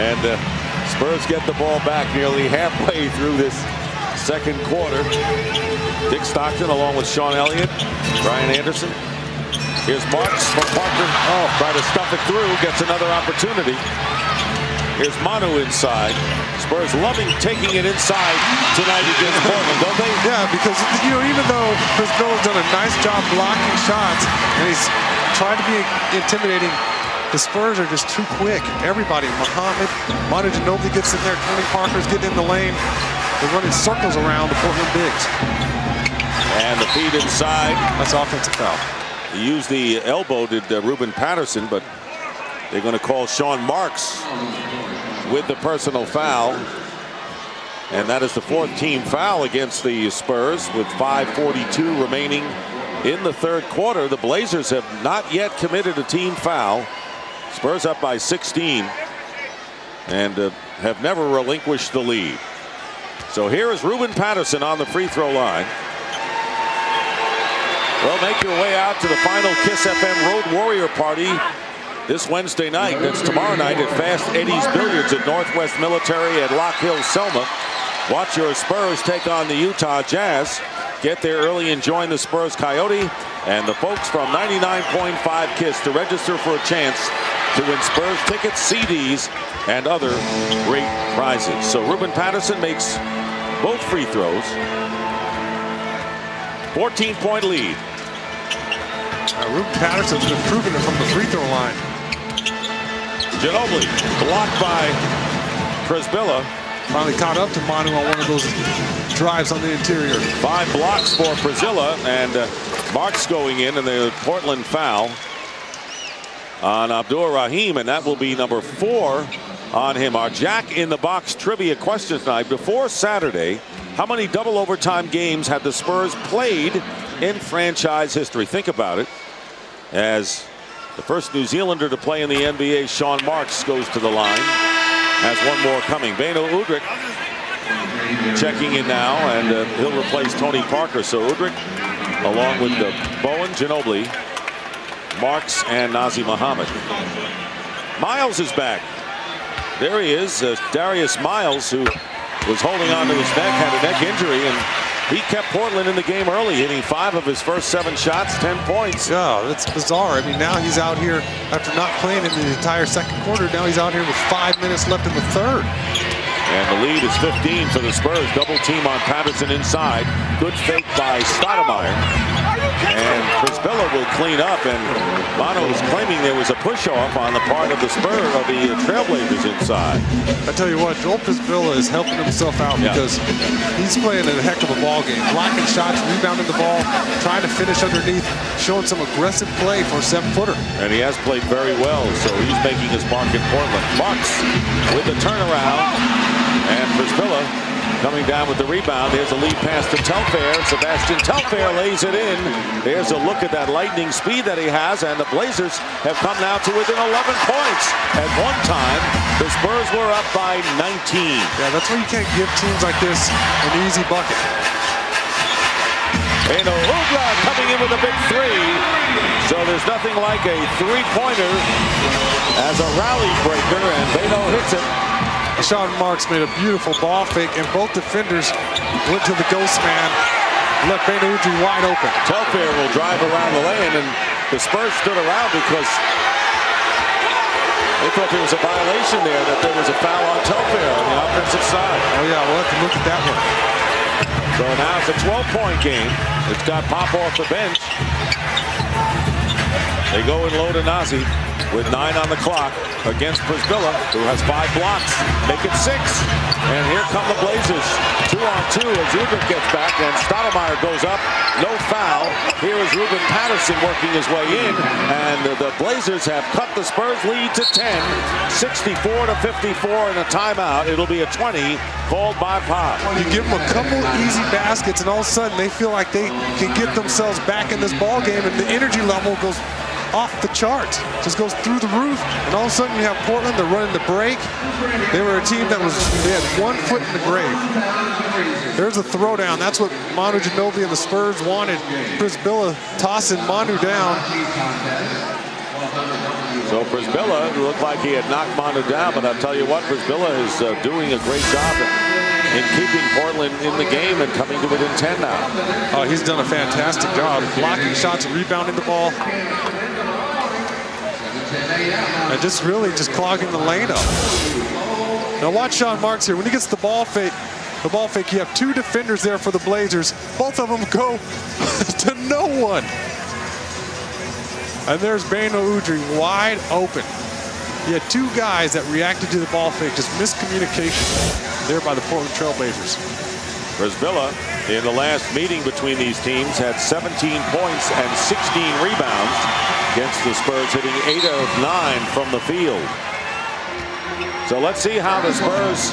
And Spurs get the ball back nearly halfway through this second quarter. Dick Stockton along with Sean Elliott, Brian Anderson. Here's Marks from Parker. Oh, try to stuff it through, gets another opportunity. Here's Manu inside. Spurs loving taking it inside tonight against Portland, don't they?
Yeah, because even though Chris Biller's done a nice job blocking shots and he's trying to be intimidating, the Spurs are just too quick. Everybody, Muhammad, Manu Ginobili gets in there, Tony Parker's getting in the lane. They're running circles around the Portland bigs.
And the feed inside.
That's offensive foul.
He used the elbow, did Ruben Patterson, but they're going to call Sean Marks with the personal foul. And that is the 4th team foul against the Spurs with 5:42 remaining in the third quarter. The Blazers have not yet committed a team foul. Spurs up by 16 and have never relinquished the lead. So here is Ruben Patterson on the free throw line. Well, make your way out to the final Kiss FM Road Warrior Party this Wednesday night. That's tomorrow night at Fast Eddie's Billiards at Northwest Military at Lock Hill, Selma. Watch your Spurs take on the Utah Jazz. Get there early and join the Spurs Coyote and the folks from 99.5 Kiss to register for a chance to win Spurs tickets, CDs, and other great prizes. So Ruben Patterson makes both free throws. 14-point lead.
Ruben Patterson's been proving it from the free throw line.
Ginobili blocked by Prisbilla.
Finally caught up to Manu on one of those drives on the interior.
5 blocks for Priscilla, and Marks going in, and the Portland foul on Abdur Rahim, and that will be number 4 on him. Our Jack in the Box trivia question tonight. Before Saturday, how many double overtime games had the Spurs played in franchise history? Think about it. As the first New Zealander to play in the NBA, Sean Marks, goes to the line. Has one more coming. Beno Udrih checking in now, and he'll replace Tony Parker. So Udrih, along with Bowen, Ginobili, Marks, and Nazr Muhammad. Miles is back. There he is, Darius Miles, who was holding on to his neck, had a neck injury, and he kept Portland in the game early, hitting 5 of his first 7 shots, 10 points.
Yeah, that's bizarre. I mean, now he's out here after not playing in the entire second quarter. Now he's out here with 5 minutes left in the third.
And the lead is 15 for the Spurs. Double team on Patterson inside. Good fake by Stoudemire. And Prisbilla will clean up, and Manu is claiming there was a push-off on the part of the Spurs, of the Trailblazers inside.
I tell you what, Joel Prisbilla is helping himself out because he's playing a heck of a ball game. Blocking shots, rebounding the ball, trying to finish underneath, showing some aggressive play for a 7-footer.
And he has played very well, so he's making his mark in Portland. Marks with the turnaround, and Prisbilla coming down with the rebound. There's a lead pass to Telfair. Sebastian Telfair lays it in. There's a look at that lightning speed that he has, and the Blazers have come now to within 11 points. At one time, the Spurs were up by 19.
Yeah, that's why you can't give teams like this an easy bucket.
Beno Udrih coming in with a big 3. So there's nothing like a 3-pointer as a rally breaker, and Beno hits it.
Sean Marks made a beautiful ball fake, and both defenders went to the ghost man, left Beno Udrih wide open.
Telfair will drive around the lane, and the Spurs stood around because They thought there was a violation there, that there was a foul on Telfair on the offensive side.
Oh, yeah, we'll have to look at that one.
So now it's a 12-point game. It's got Pop off the bench. They go in low to Nazi with 9 on the clock against Brzbilla, who has 5 blocks. Make it 6. And here come the Blazers. 2-on-2 as Uber gets back, and Stoudemire goes up. No foul. Here is Ruben Patterson working his way in, and the Blazers have cut the Spurs lead to 10, 64-54 in a timeout. It'll be a 20 called by Pop.
You give them a couple easy baskets, and all of a sudden they feel like they can get themselves back in this ball game, and the energy level goes off the charts, just goes through the roof, and all of a sudden you have Portland. They're running the break. They were a team that they had 1 foot in the grave. There's a throwdown. That's what Manu Ginobili and the Spurs wanted. Brzbilla tossing Manu down.
So Brzbilla looked like he had knocked Manu down, but I'll tell you what, Brzbilla is doing a great job in keeping Portland in the game and coming to within 10 now.
Oh, he's done a fantastic job blocking shots, rebounding the ball. And just really clogging the lane up. Now watch Sean Marks here. When he gets the ball fake, you have 2 defenders there for the Blazers. Both of them go to no one. And there's Beno Udrih wide open. He had 2 guys that reacted to the ball fake. Just miscommunication there by the Portland Trail Blazers.
Brzbilla, in the last meeting between these teams, had 17 points and 16 rebounds against the Spurs, hitting 8 of 9 from the field. So let's see how the Spurs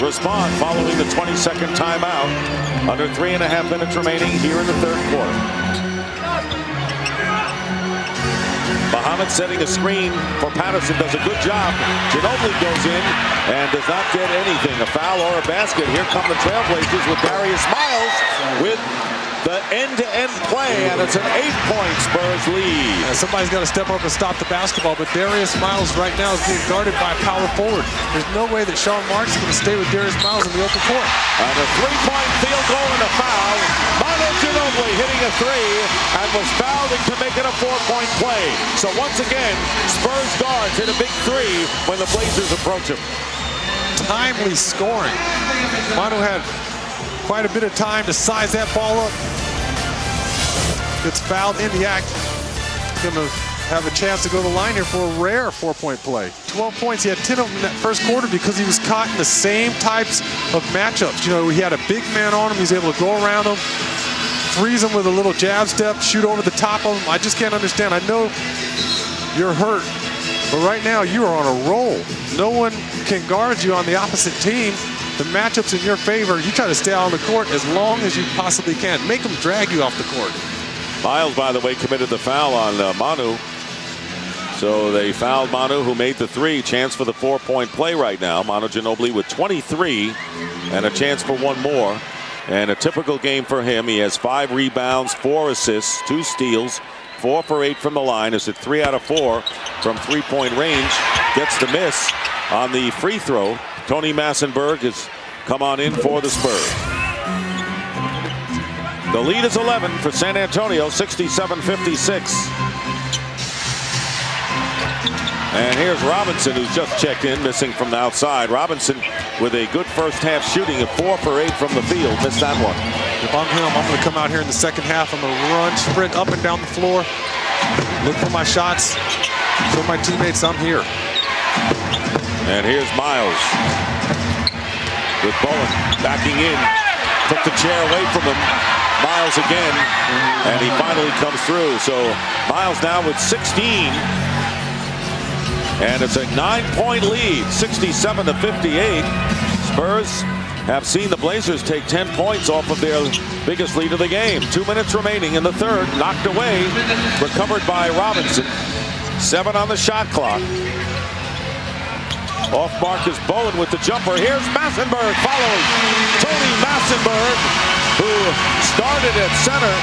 respond following the 22nd timeout. Under 3.5 minutes remaining here in the third quarter. Muhammad setting a screen for Patterson, does a good job. Ginobili goes in and does not get anything, a foul or a basket. Here come the Trailblazers with Darius Miles with the end-to-end play, and it's an 8-point Spurs lead.
Yeah, somebody's got to step up and stop the basketball, but Darius Miles right now is being guarded by a power forward. There's no way that Sean Marks is going to stay with Darius Miles in the open court.
And a 3-point field goal and a foul. Manu Ginobili hitting a 3 and was fouled to make it a 4-point play. So once again, Spurs guards hit a big 3 when the Blazers approach him.
Timely scoring. Manu had quite a bit of time to size that ball up. Gets fouled in the act. Going to have a chance to go to the line here for a rare 4-point play. 12 points. He had 10 of them in that first quarter because he was caught in the same types of matchups. You know, he had a big man on him. He's able to go around him, freeze him with a little jab step, shoot over the top of him. I just can't understand. I know you're hurt, but right now you are on a roll. No one can guard you on the opposite team. The matchup's in your favor. You try to stay out on the court as long as you possibly can. Make them drag you off the court.
Miles, by the way, committed the foul on Manu. So they fouled Manu, who made the 3. Chance for the 4-point play right now. Manu Ginobili with 23 and a chance for 1 more. And a typical game for him. He has 5 rebounds, 4 assists, 2 steals, 4 for 8 from the line. Is at 3 out of 4 from 3-point range. Gets the miss on the free throw. Tony Massenberg has come on in for the Spurs. The lead is 11 for San Antonio, 67-56. And here's Robinson, who's just checked in, missing from the outside. Robinson with a good first half shooting of 4 for 8 from the field. Missed that one.
If I'm him, I'm going to come out here in the second half. I'm going to run, sprint up and down the floor, look for my shots, show my teammates I'm here.
And here's Miles with Bowen backing in. Took the chair away from him. Miles again, and he finally comes through. So Miles now with 16. And it's a 9-point lead, 67-58. Spurs have seen the Blazers take 10 points off of their biggest lead of the game. 2 minutes remaining in the third. Knocked away, recovered by Robinson. 7 on the shot clock. Off mark is Bowen with the jumper. Here's Massenberg following. Tony Massenberg, who started at center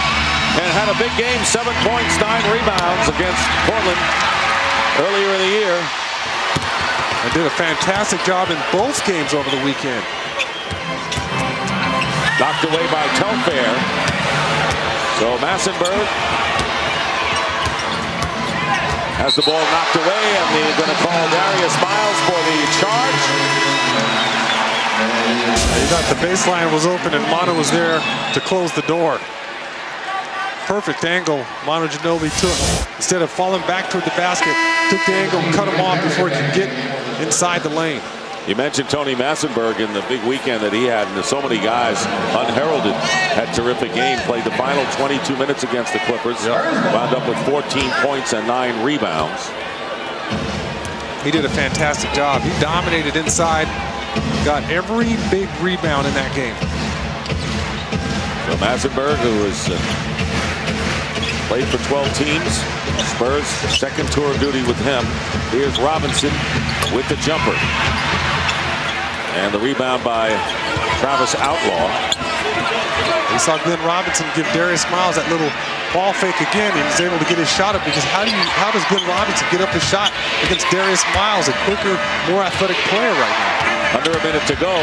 and had a big game, 7 points, 9 rebounds against Portland earlier in the year.
And did a fantastic job in both games over the weekend.
Knocked away by Telfair. So Massenberg Has the ball knocked away, and they're going to call Darius Miles for the charge.
You got the baseline was open, and Mono was there to close the door. Perfect angle Manu Ginobili took. Instead of falling back toward the basket, took the angle, cut him off before he could get inside the lane.
You mentioned Tony Massenberg in the big weekend that he had, and so many guys unheralded had terrific game. Played the final 22 minutes against the Clippers. Wound up with 14 points and 9 rebounds.
He did a fantastic job. He dominated inside, got every big rebound in that game.
So Massenberg, who has played for 12 teams, Spurs second tour of duty with him. Here's Robinson with the jumper. And the rebound by Travis Outlaw.
We saw Glenn Robinson give Darius Miles that little ball fake again, and he's able to get his shot up, because how does Glenn Robinson get up his shot against Darius Miles, a quicker, more athletic player right now?
Under a minute to go,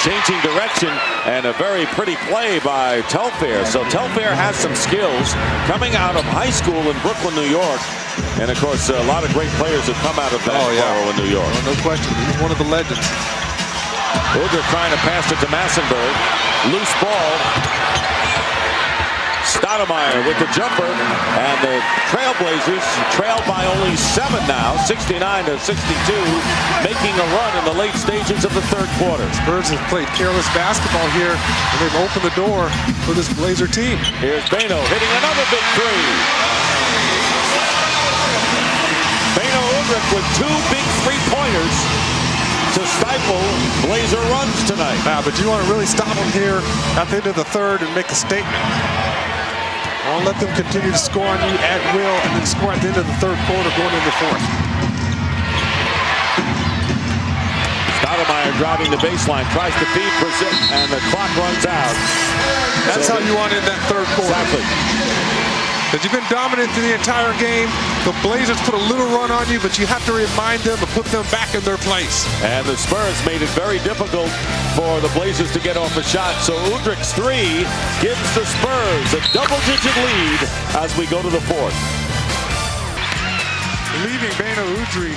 changing direction, and a very pretty play by Telfair. So Telfair has some skills coming out of high school in Brooklyn, New York. And of course, a lot of great players have come out of that borough in New York.
No question, he's one of the legends.
Udrih trying to pass it to Massenberg. Loose ball. Stoudemire with the jumper, and the Trailblazers trail by only 7 now, 69-62, making a run in the late stages of the third quarter.
Spurs have played careless basketball here, and they've opened the door for this Blazer team.
Here's Beno hitting another big three. Beno Udrih with 2 big three-pointers to stifle Blazer runs tonight.
But you want to really stop them here at the end of the third and make a statement. Don't let them continue to score on you at will and then score at the end of the third quarter going into the fourth.
Stoudemire driving the baseline, tries to feed Brissett, and the clock runs out.
That's how you want to end that third quarter.
Exactly.
Because you've been dominant through the entire game. The Blazers put a little run on you, but you have to remind them to put them back in their place.
And the Spurs made it very difficult for the Blazers to get off a shot. So Udrich's 3 gives the Spurs a double-digit lead as we go to the fourth.
Leaving Beno Udrih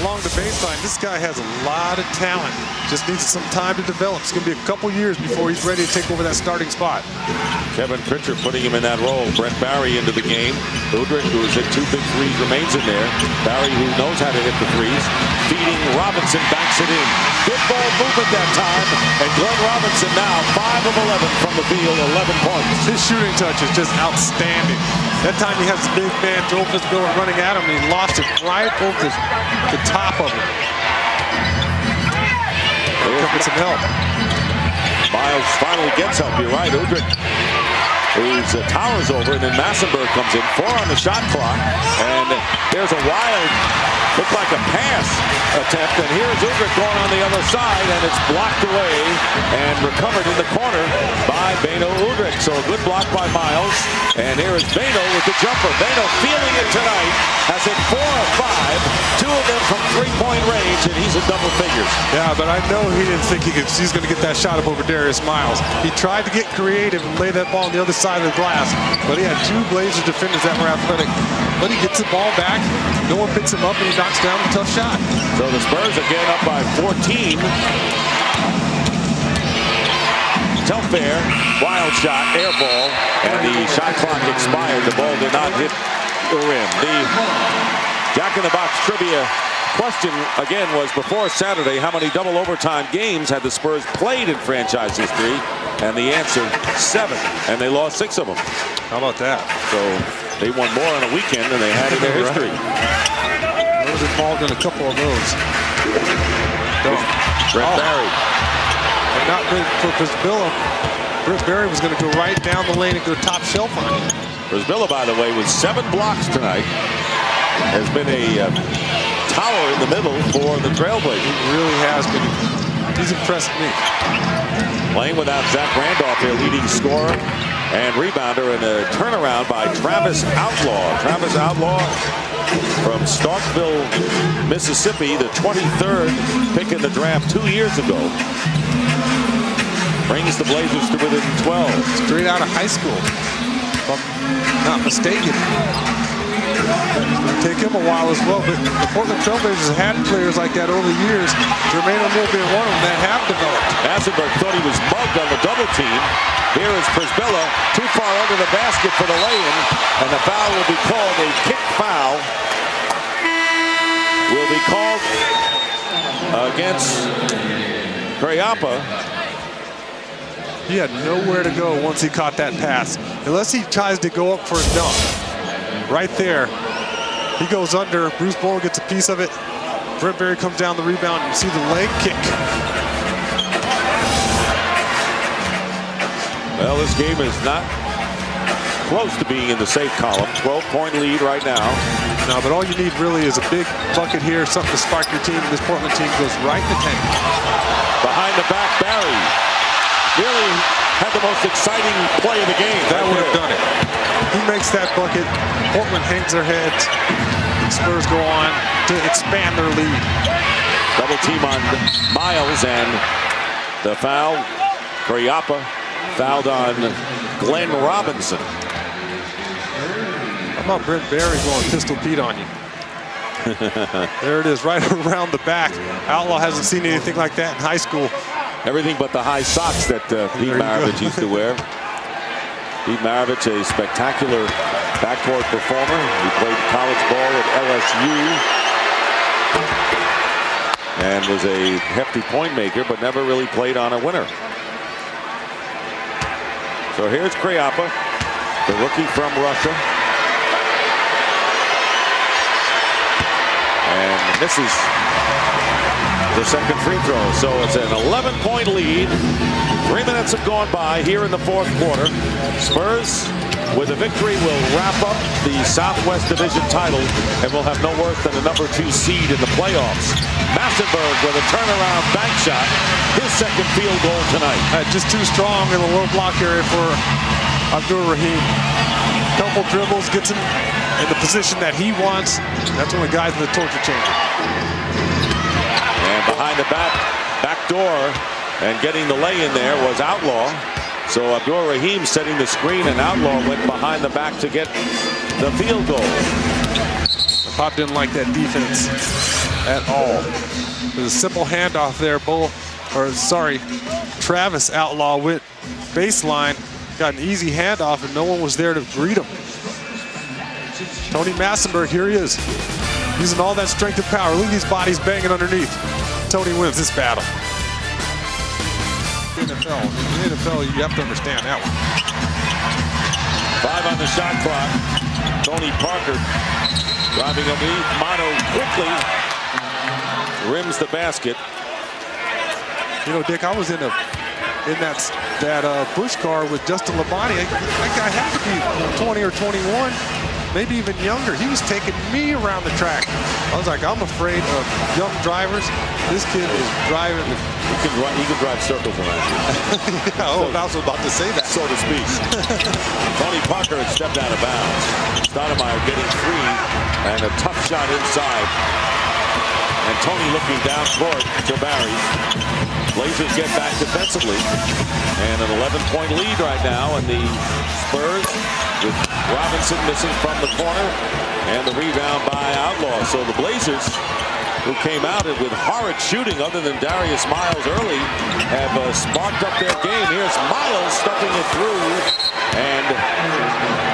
along the baseline. This guy has a lot of talent. Just needs some time to develop. It's going to be a couple years before he's ready to take over that starting spot.
Kevin Pritchard putting him in that role. Brent Barry into the game. Udrih, who has hit 2 big threes, remains in there. Barry, who knows how to hit the threes. Feeding Robinson, banks it in. Good ball movement that time. And Glenn Robinson now 5 of 11 from the field, 11 points.
His shooting touch is just outstanding. That time he has the big man, Joe Fitzgerald, running at him, and he lost it right over the top of him. Get some help.
Miles finally gets help. You're right, Udrih. Who's towers over, and then Massenberg comes in. 4 on the shot clock, and there's a wild, looked like a pass attempt, and here's Udrih going on the other side, and it's blocked away and recovered in the corner by Beno Udrih. So a good block by Miles, and here is Beno with the jumper. Beno feeling it tonight, has hit 4 of 5, 2 of them from three-point range, and he's in double figures.
Yeah, but I know he didn't think he's going to get that shot up over Darius Miles. He tried to get creative and lay that ball on the other side of the glass, but he had 2 Blazers defenders that were athletic. But he gets the ball back, no one picks him up, and he knocks down a tough shot.
So the Spurs again up by 14. Telfair, wild shot, air ball, and the shot clock expired. The ball did not hit the rim. The Jack-in-the-Box trivia question, again, was before Saturday, how many double overtime games had the Spurs played in franchise history? And the answer, 7, and they lost 6 of them.
How about that?
So they won more on a weekend than they had in their history.
I was involved in a couple of those.
Brent Barry.
And not for Brisbilla. Brent Barry was going to go right down the lane and go top shelf on him.
Brisbilla, by the way, with 7 blocks tonight, has been a tower in the middle for the Trailblazers.
He really has been. He's impressed me.
Playing without Zach Randolph, their leading scorer and rebounder, and a turnaround by Travis Outlaw. Travis Outlaw from Starkville, Mississippi, the 23rd pick in the draft 2 years ago. Brings the Blazers to within 12.
Straight out of high school, if I'm not mistaken. Take him a while as well, but the Portland Trailblazers had players like that over the years. Jermaine O'Neal being one of them that have developed.
Massenberg thought he was mugged on the double team. Here is Prisbilla, too far under the basket for the lay-in, and the foul will be called. A kick foul will be called against Kriapa.
He had nowhere to go once he caught that pass, unless he tries to go up for a dunk. Right there, he goes under. Bruce Bowen gets a piece of it. Brent Berry comes down the rebound, and you see the leg kick.
Well, this game is not close to being in the safe column. 12-point lead right now.
No, but all you need really is a big bucket here, something to spark your team. This Portland team goes right in the tank.
Behind the back, Barry really had the most exciting play of the game.
That would have done it. He makes that bucket. Portland hangs their heads. Spurs go on to expand their lead.
Double team on Miles, and the foul. Kriapa fouled on Glenn Robinson.
How about Brent Berry going Pistol Pete on you? There it is, right around the back. Outlaw hasn't seen anything like that in high school.
Everything but the high socks that Pete Maravich used to wear. Pete Maravich, a spectacular backcourt performer. He played college ball at LSU and was a hefty point maker, but never really played on a winner. So here's Kriapa, the rookie from Russia. And misses the second free throw. So it's an 11-point lead. 3 minutes have gone by here in the fourth quarter. Spurs, with a victory, will wrap up the Southwest Division title and will have no worse than a number 2 seed in the playoffs. Massenberg with a turnaround bank shot. His second field goal tonight.
Just too strong in the low block area for Abdur-Rahim. Couple dribbles, gets him in the position that he wants. That's when the guy's in the torture chamber.
And behind the back door and getting the lay in there was Outlaw. So Abdur-Rahim setting the screen, and Outlaw went behind the back to get the field goal.
Pop didn't like that defense at all. There's a simple handoff there. Travis Outlaw went baseline, got an easy handoff, and no one was there to greet him. Tony Massenberg, here he is. Using all that strength and power. Look at these bodies banging underneath. Tony wins this battle. In the NFL, you have to understand that one.
5 on the shot clock. Tony Parker driving underneath. Mono quickly rims the basket.
You know, Dick, I was in that Busch car with Justin Labonte. That guy had to be 20 or 21, maybe even younger. He was taking me around the track. I was like, I'm afraid of young drivers. This kid is driving.
He can drive circles around you.
Yeah, I was about to say that.
So to speak. Tony Parker had stepped out of bounds. Stoudemire getting free, and a tough shot inside. And Tony looking down court to Barry. Blazers get back defensively. And an 11-point lead right now. And the Spurs with Robinson missing from the corner. And the rebound by Outlaw. So the Blazers, who came out with horrid shooting other than Darius Miles early, have sparked up their game. Here's Miles stuffing it through. And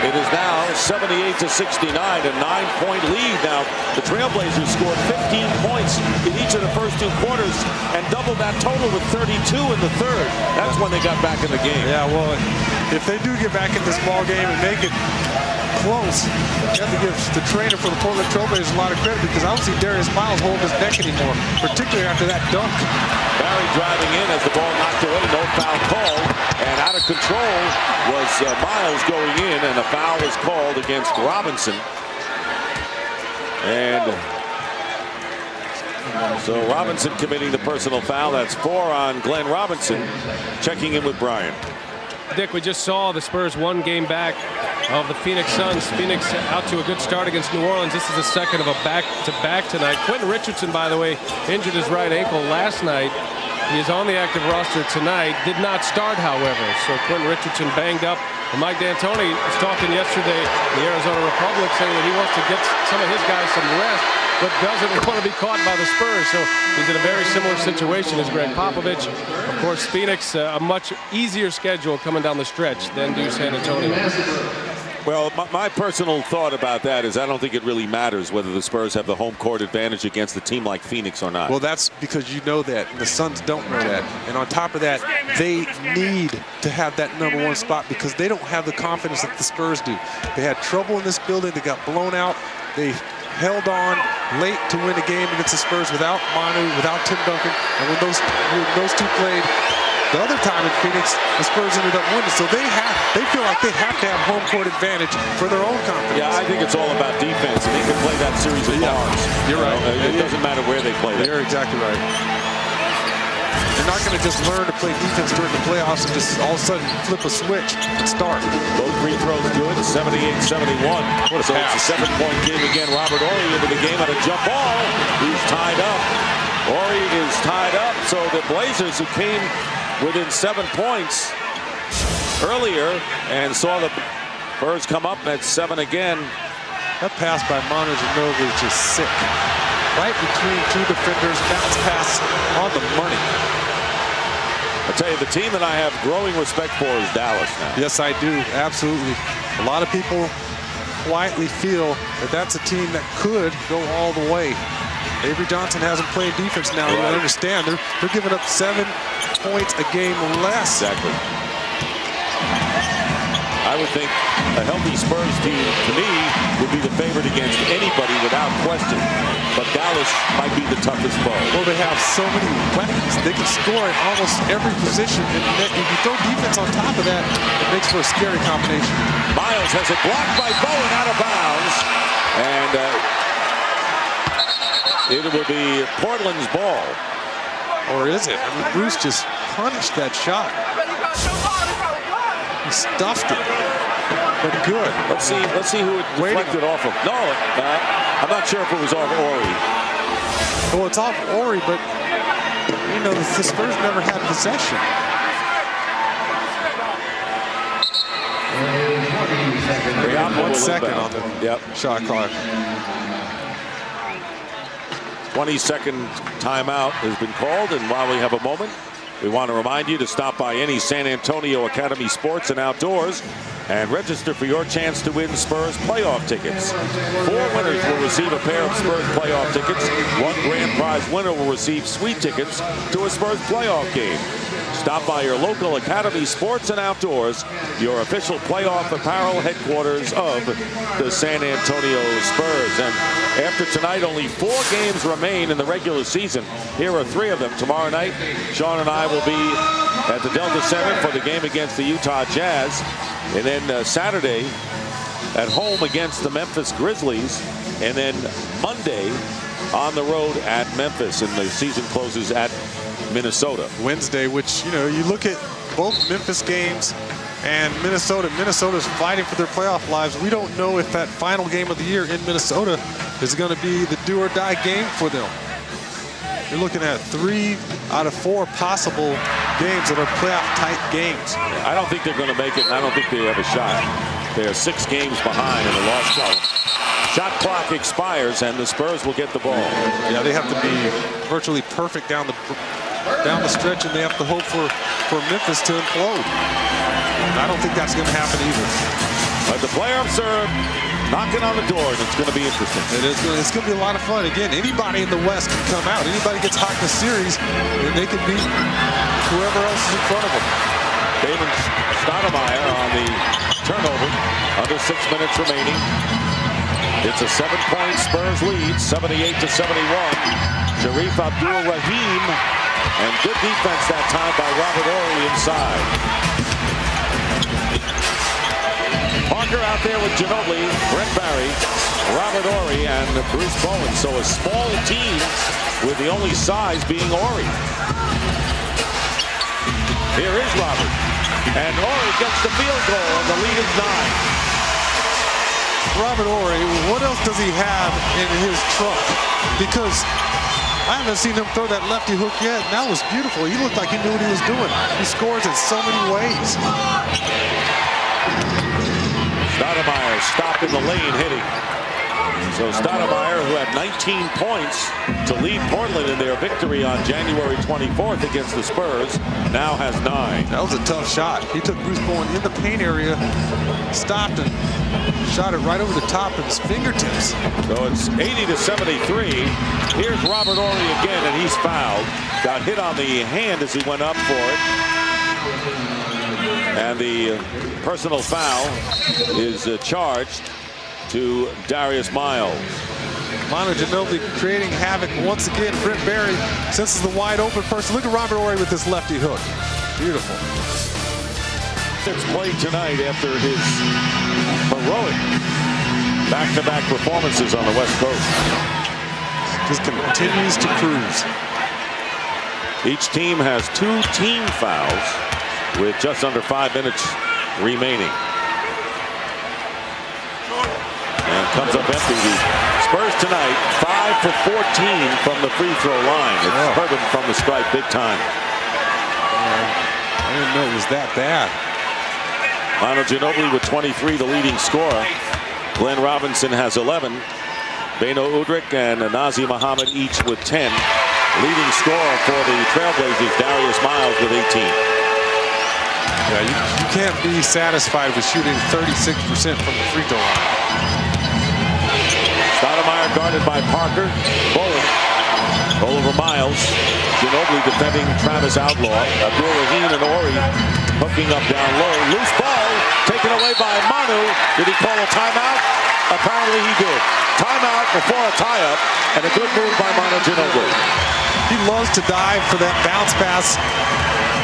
it is now 78-69, a 9-point lead. Now, the Trailblazers scored 15 points in each of the first 2 quarters and doubled that total with 32 in the third. That's when they got back in the game.
Yeah, well, if they do get back in this ball game and make it close, you have to give the trainer for the Portland Trailblazers a lot of credit, because I don't see Darius Miles holding his neck anymore, particularly after that dunk.
Barry driving in as the ball knocked away, no foul called, and out of control was Miles going in, and a foul was called against Robinson. And so Robinson committing the personal foul. That's 4 on Glenn Robinson. Checking in with Brian.
Dick, we just saw the Spurs 1 game back of the Phoenix Suns. Phoenix out to a good start against New Orleans. This is the second of a back-to-back tonight. Quentin Richardson, by the way, injured his right ankle last night. He is on the active roster tonight. Did not start, however. So Quentin Richardson banged up And Mike D'Antoni was talking yesterday in the Arizona Republic, saying that he wants to get some of his guys some rest, but doesn't want to be caught by the Spurs. So he's in a very similar situation as Greg Popovich. Of course, Phoenix, a much easier schedule coming down the stretch than do San Antonio.
Well, my personal thought about that is I don't think it really matters whether the Spurs have the home court advantage against a team like Phoenix or not.
Well, that's because you know that, and the Suns don't know that. And on top of that, they need to have that #1 spot because they don't have the confidence that the Spurs do. They had trouble in this building. They got blown out. They held on late to win a game against the Spurs without Manu, without Tim Duncan. And when those two played the other time in Phoenix, the Spurs ended up winning. So they feel like they have to have home court advantage for their own confidence.
Yeah, I think it's all about defense. And they can play that series of bars.
You're right.
It doesn't matter where they play that.
You're exactly right. They're not going to just learn to play defense during the playoffs and just all of a sudden flip a switch and start.
Both free throws good, 78-71. So it's a 7-point game again. Robert Horry into the game on a jump ball. He's tied up. Horry is tied up. So the Blazers, who came within 7 points earlier and saw the Spurs come up at 7 again.
That pass by Manu Ginobili is just sick. Right between two defenders, bounce pass on the money.
I tell you, the team that I have growing respect for is Dallas now.
Yes, I do. Absolutely. A lot of people quietly feel that that's a team that could go all the way. Avery Johnson hasn't played defense now. You understand they're giving up 7 points a game less.
Exactly. I would think a healthy Spurs team, to me, would be the favorite against anybody without question. But Dallas might be the toughest foe.
Well, they have so many weapons. They can score in almost every position. And if you throw defense on top of that, it makes for a scary combination.
Miles has it blocked by Bowen out of bounds. And it will be Portland's ball.
Or is it? I mean, Bruce just punished that shot. He stuffed it, but good.
Let's see who it deflected off of. No, I'm not sure if it was off Horry.
Well, it's off Horry, but you know the Spurs never had possession. One second on the shot clock.
20-second timeout has been called, and while we have a moment, we want to remind you to stop by any San Antonio Academy Sports and Outdoors and register for your chance to win Spurs playoff tickets. 4 winners will receive a pair of Spurs playoff tickets. 1 grand prize winner will receive suite tickets to a Spurs playoff game. Stop by your local Academy Sports and Outdoors, your official playoff apparel headquarters of the San Antonio Spurs. And after tonight, only 4 games remain in the regular season. Here are 3 of them. Tomorrow night, Sean and I will be at the Delta Center for the game against the Utah Jazz. And then Saturday at home against the Memphis Grizzlies. And then Monday on the road at Memphis. And the season closes at Minnesota.
Wednesday, which, you know, you look at both Memphis games and Minnesota. Minnesota's fighting for their playoff lives. We don't know if that final game of the year in Minnesota is going to be the do-or-die game for them. You're looking at 3 out of 4 possible games that are playoff-type games.
I don't think they're going to make it, and I don't think they have a shot. They are 6 games behind in the loss column. Shot clock expires, and the Spurs will get the ball.
Yeah, they have to be virtually perfect down the stretch, and they have to hope for Memphis to implode. I don't think that's going to happen either.
But the playoffs are knocking on the door, and it's going to be interesting.
It's going to be a lot of fun. Again, anybody in the West can come out. Anybody gets hot in the series, and they can beat whoever else is in front of them.
David Stoudemire on the turnover. Under 6 minutes remaining. It's a 7-point Spurs lead, 78-71. Sharif Abdul-Rahim, and good defense that time by Robert Horry inside. Parker out there with Ginobili, Brent Barry, Robert Horry, and Bruce Bowen. So a small team with the only size being Horry. Here is Robert. And Horry gets the field goal, and the lead is 9.
Robert Horry, what else does he have in his trunk? Because I haven't seen him throw that lefty hook yet, and that was beautiful. He looked like he knew what he was doing. He scores in so many ways.
Stoudemire stopped in the lane hitting. So Stoudemire, who had 19 points to lead Portland in their victory on January 24th against the Spurs, now has 9.
That was a tough shot. He took Bruce Bowen in the paint area, stopped and shot it right over the top of his fingertips.
So it's 80-73. Here's Robert Horry again, and he's fouled. Got hit on the hand as he went up for it. And the personal foul is charged to Darius Miles.
Manu Ginobili creating havoc once again. Brent Barry senses the wide open person. Look at Robert Horry with this lefty hook. Beautiful.
It's played tonight after his heroic back-to-back performances on the West Coast.
Just continues to cruise.
Each team has 2 team fouls with just under 5 minutes remaining. And comes up empty. The Spurs tonight 5 for 14 from the free throw line. It's hurt them from the stripe big time.
I didn't know it was that bad.
Manu Ginobili with 23, the leading scorer. Glenn Robinson has 11. Beno Udrih and Nazr Mohammed each with 10. Leading scorer for the Trailblazers, Darius Miles with 18.
Yeah, you can't be satisfied with shooting 36% from the free throw line.
Stoudemire guarded by Parker. Bowen all over Miles. Ginobili defending Travis Outlaw. Abdul-Rahim and Horry hooking up down low. Loose ball taken away by Manu. Did he call a timeout? Apparently he did. Timeout before a tie-up, and a good move by Manu Ginobili.
He loves to dive for that bounce pass.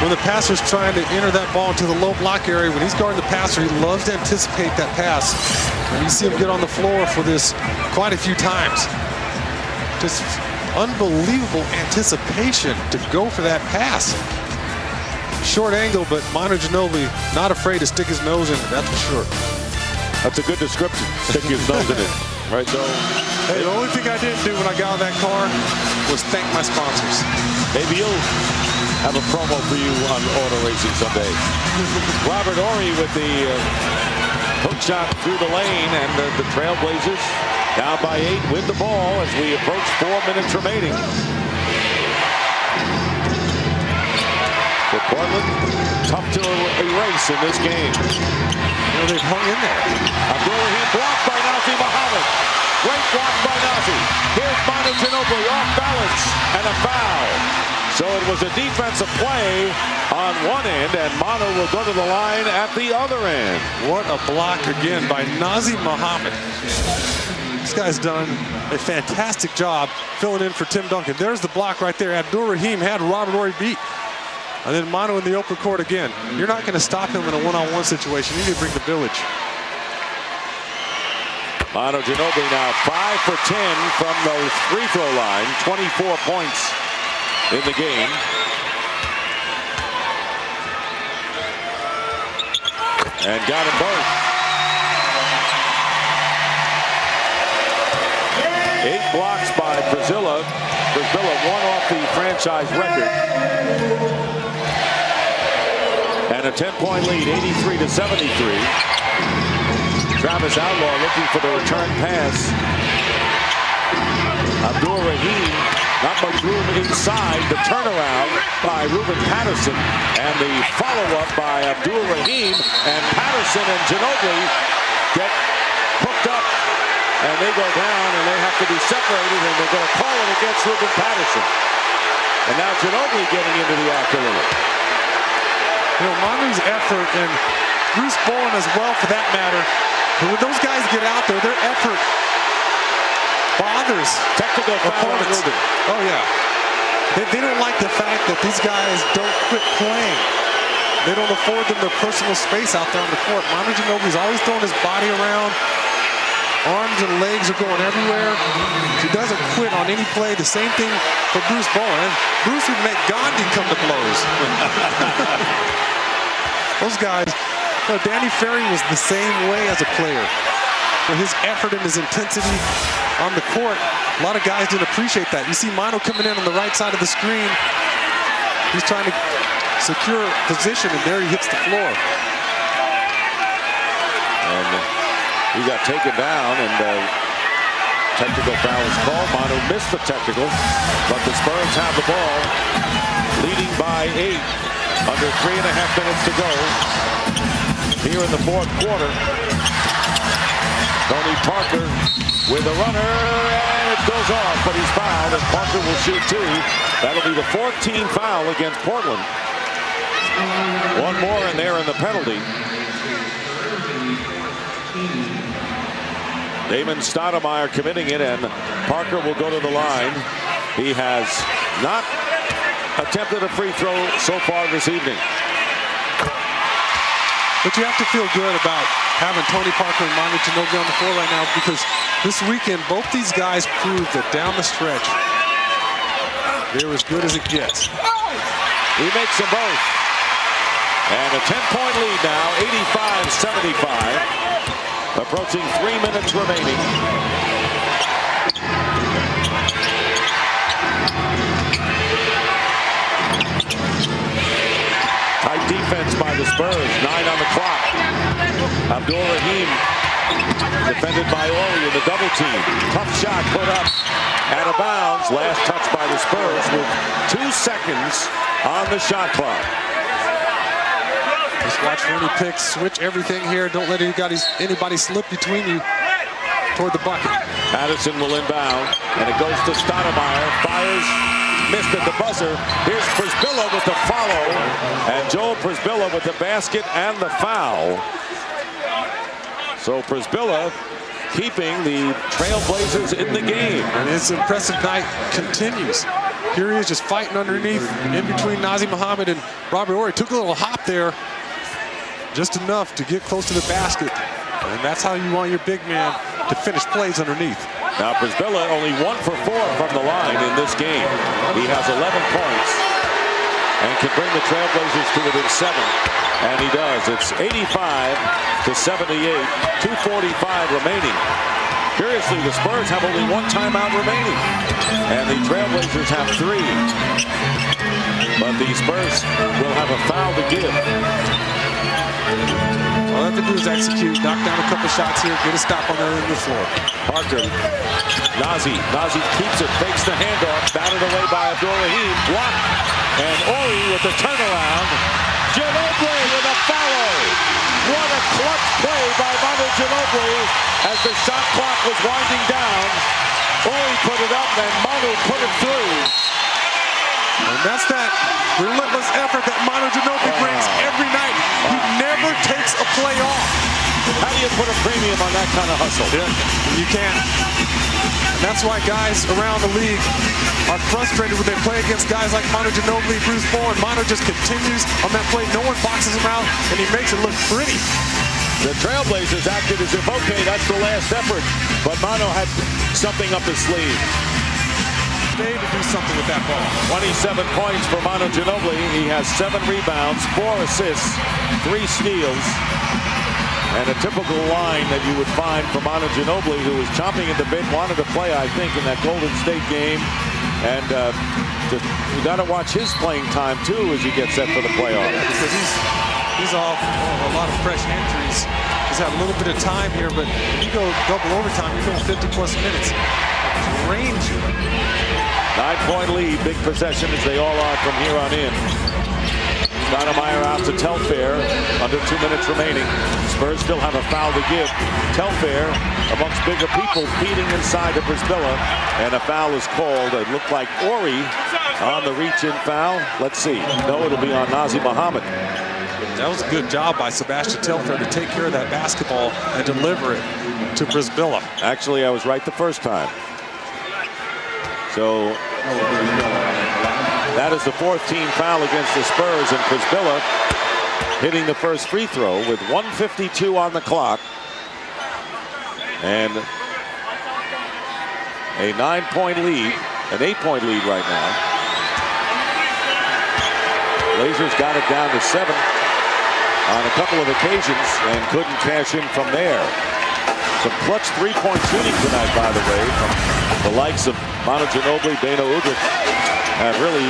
When the passer's trying to enter that ball into the low block area, when he's guarding the passer, he loves to anticipate that pass. And you see him get on the floor for this quite a few times. Just unbelievable anticipation to go for that pass. Short angle, but Manu Ginobili not afraid to stick his nose in it, that's for sure.
That's a good description. Stick his nose in it. Right, so
hey, the only thing I didn't do when I got out of that car was thank my sponsors.
Maybe you'll have a promo for you on auto racing someday. Robert Horry with the hook shot through the lane, and the Trailblazers down by 8 with the ball as we approach 4 minutes remaining. For Portland, tough to erase in this game.
You know, they've hung in there.
Abdul-Rahim blocked by Nazr Mohammed. Great block by Nazr. Here's Manu Ginobili off balance and a foul. So it was a defensive play on one end, and Manu will go to the line at the other end.
What a block again by Nazr Mohammed. This guy's done a fantastic job filling in for Tim Duncan. There's the block right there. Abdul-Rahim had Robert Horry beat. And then Manu in the open court again. You're not going to stop him in a one-on-one situation. You need to bring the village.
Manu Ginobili now 5 for 10 from the free throw line. 24 points in the game. And got them both. 8 blocks by Brazilla. Brazilla one off the franchise record. And a 10-point lead, 83-73. Travis Outlaw looking for the return pass. Abdul-Rahim, not much room inside. The turnaround by Ruben Patterson. And the follow-up by Abdul-Rahim. And Patterson and Ginobili get hooked up. And they go down, and they have to be separated. And they're going to call it against Ruben Patterson. And now Ginobili getting into the act a little.
You know, Manu's effort, and Bruce Bowen as well for that matter, but when those guys get out there, their effort bothers
technical
opponents. Oh, yeah. They don't like the fact that these guys don't quit playing. They don't afford them their personal space out there on the court. Manu Ginobili's always throwing his body around. Arms and legs are going everywhere. He doesn't quit on any play. The same thing for Bruce Bowen. Bruce would make Gandhi come to blows. Those guys, you know, Danny Ferry was the same way as a player. For his effort and his intensity on the court, a lot of guys didn't appreciate that. You see Manu coming in on the right side of the screen. He's trying to secure position, and there he hits the floor.
And He got taken down, and technical foul is called. Manu missed the technical, but the Spurs have the ball, leading by 8, under 3.5 minutes to go here in the fourth quarter. Tony Parker with a runner, and it goes off, but he's fouled, and Parker will shoot 2. That'll be the 14th foul against Portland. One more, and they're in the penalty. Damon Stoudemire committing it, and Parker will go to the line. He has not attempted a free throw so far this evening.
But you have to feel good about having Tony Parker and Manu Ginobili on the floor right now, because this weekend both these guys proved that down the stretch they're as good as it gets.
He makes them both. And a 10-point lead now, 85-75. Approaching 3 minutes remaining. Tight defense by the Spurs. 9 on the clock. Abdul Rahim defended by Ori in the double team. Tough shot put up out of bounds. Last touch by the Spurs with 2 seconds on the shot clock.
Just watch when he picks, switch everything here. Don't let anybody slip between you toward the bucket.
Addison will inbound, and it goes to Stoudemire. Fires, missed at the buzzer. Here's Przybilla with the follow, and Joel Przybilla with the basket and the foul. So Przybilla keeping the Trailblazers in the game.
And his impressive night continues. Here he is just fighting underneath, in between Nazr Mohammed and Robert Horry. Took a little hop there, just enough to get close to the basket. And that's how you want your big man to finish plays underneath.
Now Przybilla only 1 for 4 from the line in this game. He has 11 points and can bring the Trailblazers to within 7. And he does. It's 85-78, 2:45 remaining. Curiously, the Spurs have only 1 timeout remaining, and the Trailblazers have 3. But the Spurs will have a foul to give.
All they have to do is execute, knock down a couple shots here, get a stop on the end of the floor.
Parker, Nazr keeps it, fakes the handoff, batted away by Abdul Rahim, blocked, and Ori with the turnaround. Ginobili with a follow. What a clutch play by Manu Ginobili as the shot clock was winding down. Ori put it up, and Manu put it through.
And that's that relentless effort that Manu Ginobili brings every night. He never takes a play off.
How do you put a premium on that kind of hustle?
Yeah, you can't. And that's why guys around the league are frustrated when they play against guys like Manu Ginobili, Bruce Bowen. Manu just continues on that play. No one boxes him out, and he makes it look pretty.
The Trailblazers acted as if, okay, that's the last effort. But Manu had something up his sleeve.
To do something with that ball.
27 points for Manu Ginobili. He has 7 rebounds, 4 assists, 3 steals. And a typical line that you would find from Manu Ginobili, who was chomping at the bit, wanted to play, I think, in that Golden State game. And you got to watch his playing time, too, as he gets set for the playoffs.
Because he's off a lot of fresh injuries. He's had a little bit of time here, but when you go double overtime, you're going 50-plus minutes. Drains you.
9-point lead, big possession as they all are from here on in. Stoudemire out to Telfair, under 2 minutes remaining. Spurs still have a foul to give. Telfair, amongst bigger people, feeding inside to Przybilla, and a foul is called. It looked like Ori on the reach-in foul. Let's see. No, it'll be on Nazr Mohammed.
That was a good job by Sebastian Telfair to take care of that basketball and deliver it to Przybilla.
Actually, I was right the first time. So that is the 4th team foul against the Spurs, and Przybilla hitting the first free throw with 1:52 on the clock. And a 9-point lead, an 8-point lead right now. Blazers got it down to 7 on a couple of occasions and couldn't cash in from there. Some clutch 3-point shooting tonight, by the way, from the likes of Manu Ginobili, Beno Udrih, have really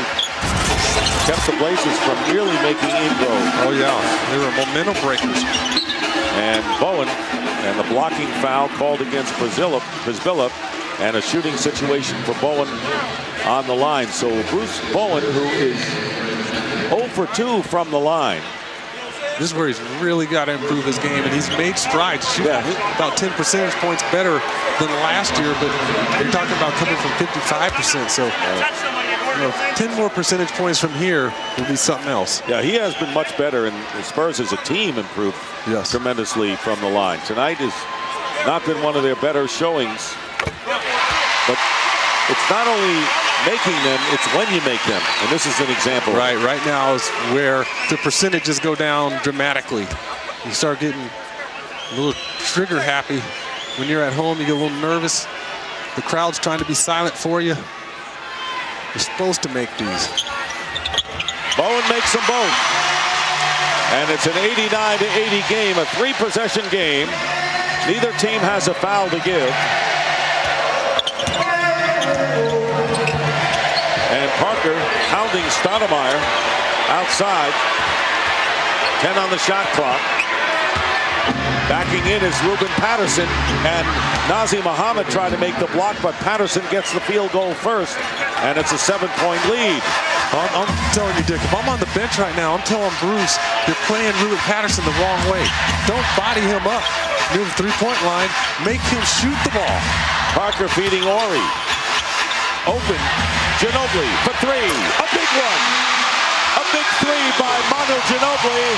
kept the Blazers from really making inroads.
Oh, yeah. They were momentum breakers.
And Bowen And the blocking foul called against Brazilla, and a shooting situation for Bowen on the line. So Bruce Bowen, who is 0 for 2 from the line.
This is where he's really got to improve his game, and he's made strides. Shooting about 10 percentage points better than last year, but you're talking about coming from 55%. So 10 more percentage points from here would be something else.
Yeah, he has been much better, and the Spurs as a team improved tremendously from the line. Tonight has not been one of their better showings, but it's not only making them, it's when you make them, and this is an example.
Right now is where the percentages go down dramatically. You start getting a little trigger happy when you're at home. You get a little nervous. The crowd's trying to be silent for you. You're supposed to make these.
Bowen makes them both, and it's an 89-80 game, a 3-possession game. Neither team has a foul to give. And Parker pounding Stoudemire outside. 10 on the shot clock. Backing in is Ruben Patterson, and Nazr Mohammed tried to make the block, but Patterson gets the field goal first, and it's a 7-point lead.
I'm telling you, Dick, if I'm on the bench right now, I'm telling Bruce, you're playing Ruben Patterson the wrong way. Don't body him up near the three-point line. Make him shoot the ball.
Parker feeding Ori. Open. Ginobili for 3. A big one. A big 3 by Manu Ginobili.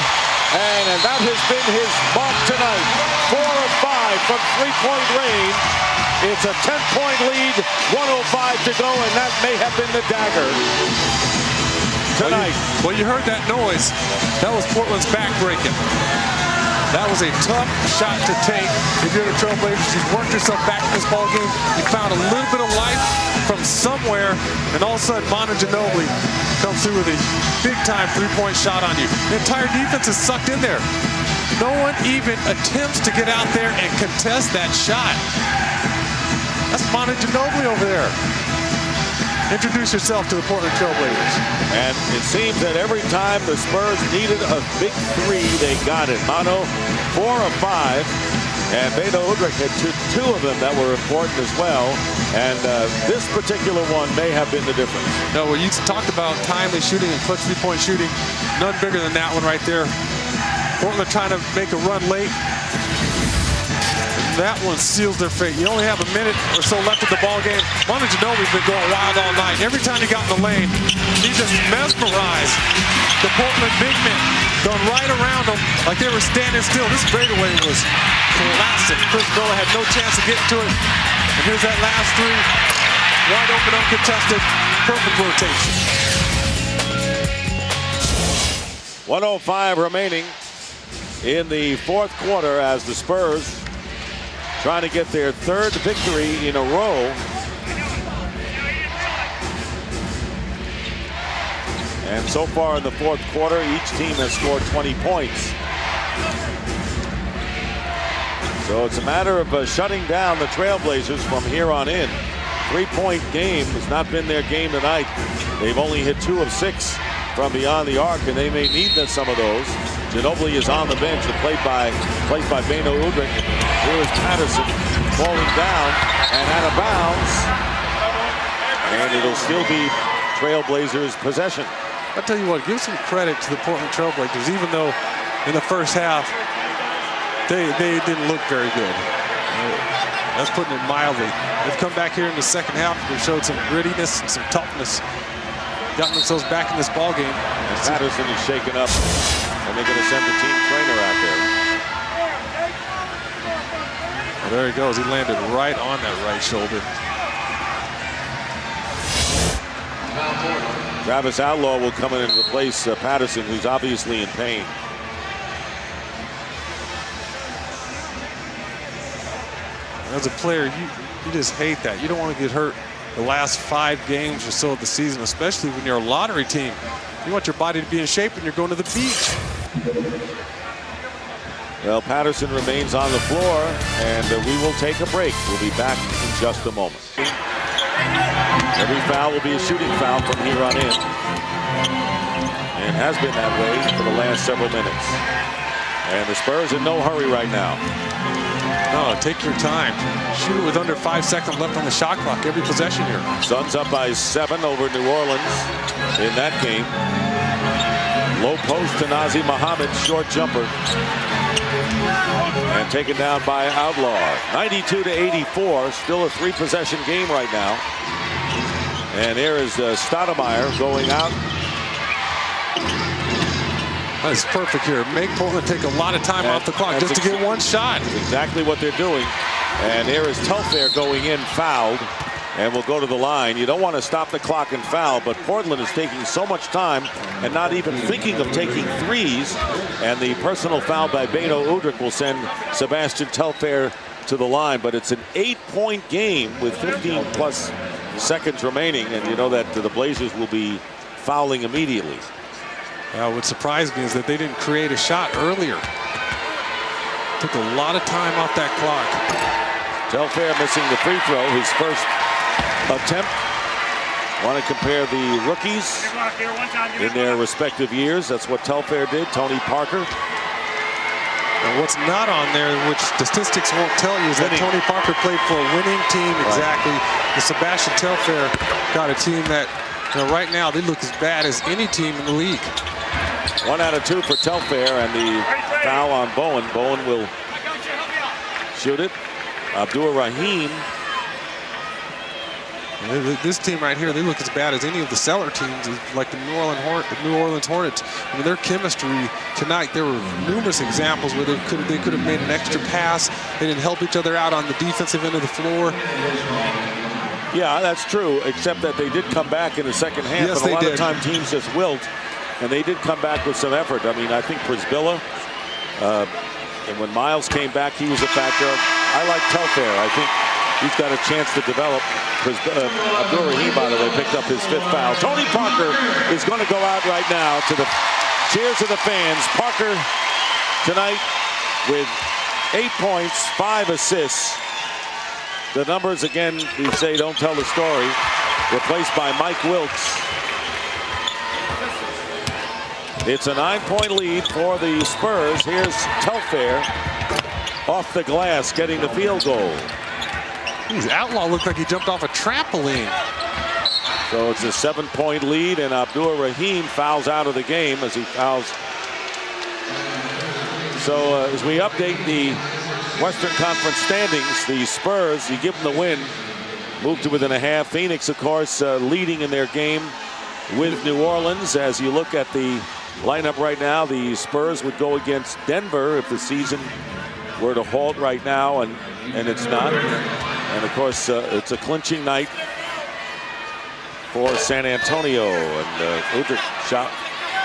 And that has been his mark tonight. 4 of 5 from three-point range. It's a 10-point lead, 1:05 to go, and that may have been the dagger tonight.
Well, you heard that noise. That was Portland's back breaking. That was a tough shot to take. If you're the Trailblazers, you've worked yourself back in this ball game. You found a little bit of life from somewhere, and all of a sudden, Manu Ginobili comes through with a big-time three-point shot on you. The entire defense is sucked in there. No one even attempts to get out there and contest that shot. That's Manu Ginobili over there. Introduce yourself to the Portland Trailblazers.
And it seems that every time the Spurs needed a big 3, they got it. Manu, 4 of 5. And Beno Udrih had two of them that were important as well. And this particular one may have been the difference.
No, well, you talked about timely shooting and clutch three-point shooting. None bigger than that one right there. Portland trying to make a run late. That one seals their fate. You only have a minute or so left of the ball game. Manu Ginobili's been going wild all night. Every time he got in the lane, he just mesmerized the Portland big men. Going right around them like they were standing still. This breakaway was classic. Chris Miller had no chance to get to it. And here's that last 3. Wide open, uncontested. Perfect rotation.
1:05 remaining in the fourth quarter as the Spurs trying to get their 3rd victory in a row. And so far in the fourth quarter, each team has scored 20 points. So it's a matter of shutting down the Trailblazers from here on in. 3-point game has not been their game tonight. They've only hit 2 of 6 from beyond the arc, and they may need some of those. Ginobili is on the bench, played by Beno Udrih. Here is Patterson falling down and out of bounds. And it'll still be Trailblazers possession.
I'll tell you what, give some credit to the Portland Trailblazers, even though in the first half they didn't look very good. That's putting it mildly. They've come back here in the second half. They've showed some grittiness and some toughness. Gotten themselves back in this ball game.
And Patterson is shaken up, and they're going to send the team trainer out there.
Well, there he goes. He landed right on that right shoulder.
Travis Outlaw will come in and replace Patterson, who's obviously in pain.
As a player, you just hate that. You don't want to get hurt the last 5 games or so of the season, especially when you're a lottery team. You want your body to be in shape when you're going to the beach.
Well, Patterson remains on the floor, and we will take a break. We'll be back in just a moment. Every foul will be a shooting foul from here on in. And has been that way for the last several minutes. And the Spurs in no hurry right now.
No, take your time. Shoot it with under 5 seconds left on the shot clock every possession here.
Suns up by 7 over New Orleans in that game. Low post to Nazr Mohammed, short jumper. And taken down by Outlaw. 92-84, still a 3-possession game right now. And there is Stoudemire going out.
That's perfect here. Make Portland take a lot of time off the clock just to get one shot.
That's exactly what they're doing. And there is Telfair going in fouled and will go to the line. You don't want to stop the clock and foul, but Portland is taking so much time and not even thinking of taking threes. And the personal foul by Beno Udrih will send Sebastian Telfair to the line. But it's an 8-point game with 15+ seconds remaining. And you know that the Blazers will be fouling immediately.
What surprised me is that they didn't create a shot earlier. Took a lot of time off that clock.
Telfair missing the free throw, his first attempt. Want to compare the rookies in their respective years. That's what Telfair did. Tony Parker.
And what's not on there, which statistics won't tell you, is that Tony Parker played for a winning team. Exactly. And Sebastian Telfair got a team that, right now they look as bad as any team in the league.
1 out of 2 for Telfair, and the foul on Bowen. Bowen will shoot it. Abdur-Rahim.
This team right here, they look as bad as any of the cellar teams, like the New Orleans Hornets. I mean, their chemistry tonight, there were numerous examples where they could have made an extra pass. They didn't help each other out on the defensive end of the floor.
Yeah, that's true, except that they did come back in the second half.
Yes,
and a lot of time teams just wilt, and they did come back with some effort. I mean, I think Prisbilla, and when Miles came back, he was a factor. I like Telfair. I think he's got a chance to develop. Abdur-Rahim, by the way, picked up his 5th foul. Tony Parker is going to go out right now to the cheers of the fans. Parker tonight with 8 points, 5 assists. The numbers, again, we say don't tell the story. Replaced by Mike Wilkes. It's a 9-point lead for the Spurs. Here's Telfair off the glass, getting the field goal.
Outlaw looked like he jumped off a trampoline.
So it's a 7-point lead, and Abdur-Rahim fouls out of the game as he fouls. So as we update the Western Conference standings, the Spurs, you give them the win, move to within a half. Phoenix, of course, leading in their game with New Orleans. As you look at the lineup right now, the Spurs would go against Denver if the season were to halt right now, and it's not. And of course, it's a clinching night for San Antonio, and Udrih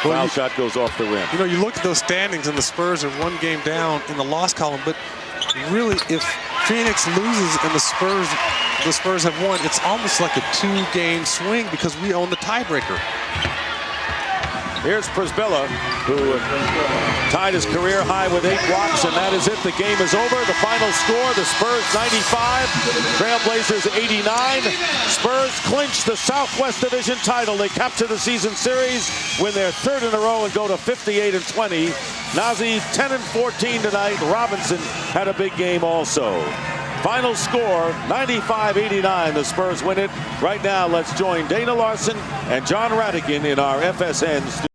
foul shot goes off the rim.
You look at those standings, and the Spurs are 1 game down in the loss column, but really, if Phoenix loses and the Spurs have won, it's almost like a 2-game swing because we own the tiebreaker.
Here's Prisbilla, who tied his career high with 8 blocks, and that is it. The game is over. The final score, the Spurs 95, Trailblazers 89. Spurs clinch the Southwest Division title. They capture the season series, win their 3rd in a row, and go to 58-20. Nazi 10-14 tonight. Robinson had a big game also. Final score, 95-89. The Spurs win it. Right now, let's join Dana Larson and John Radigan in our FSN studio.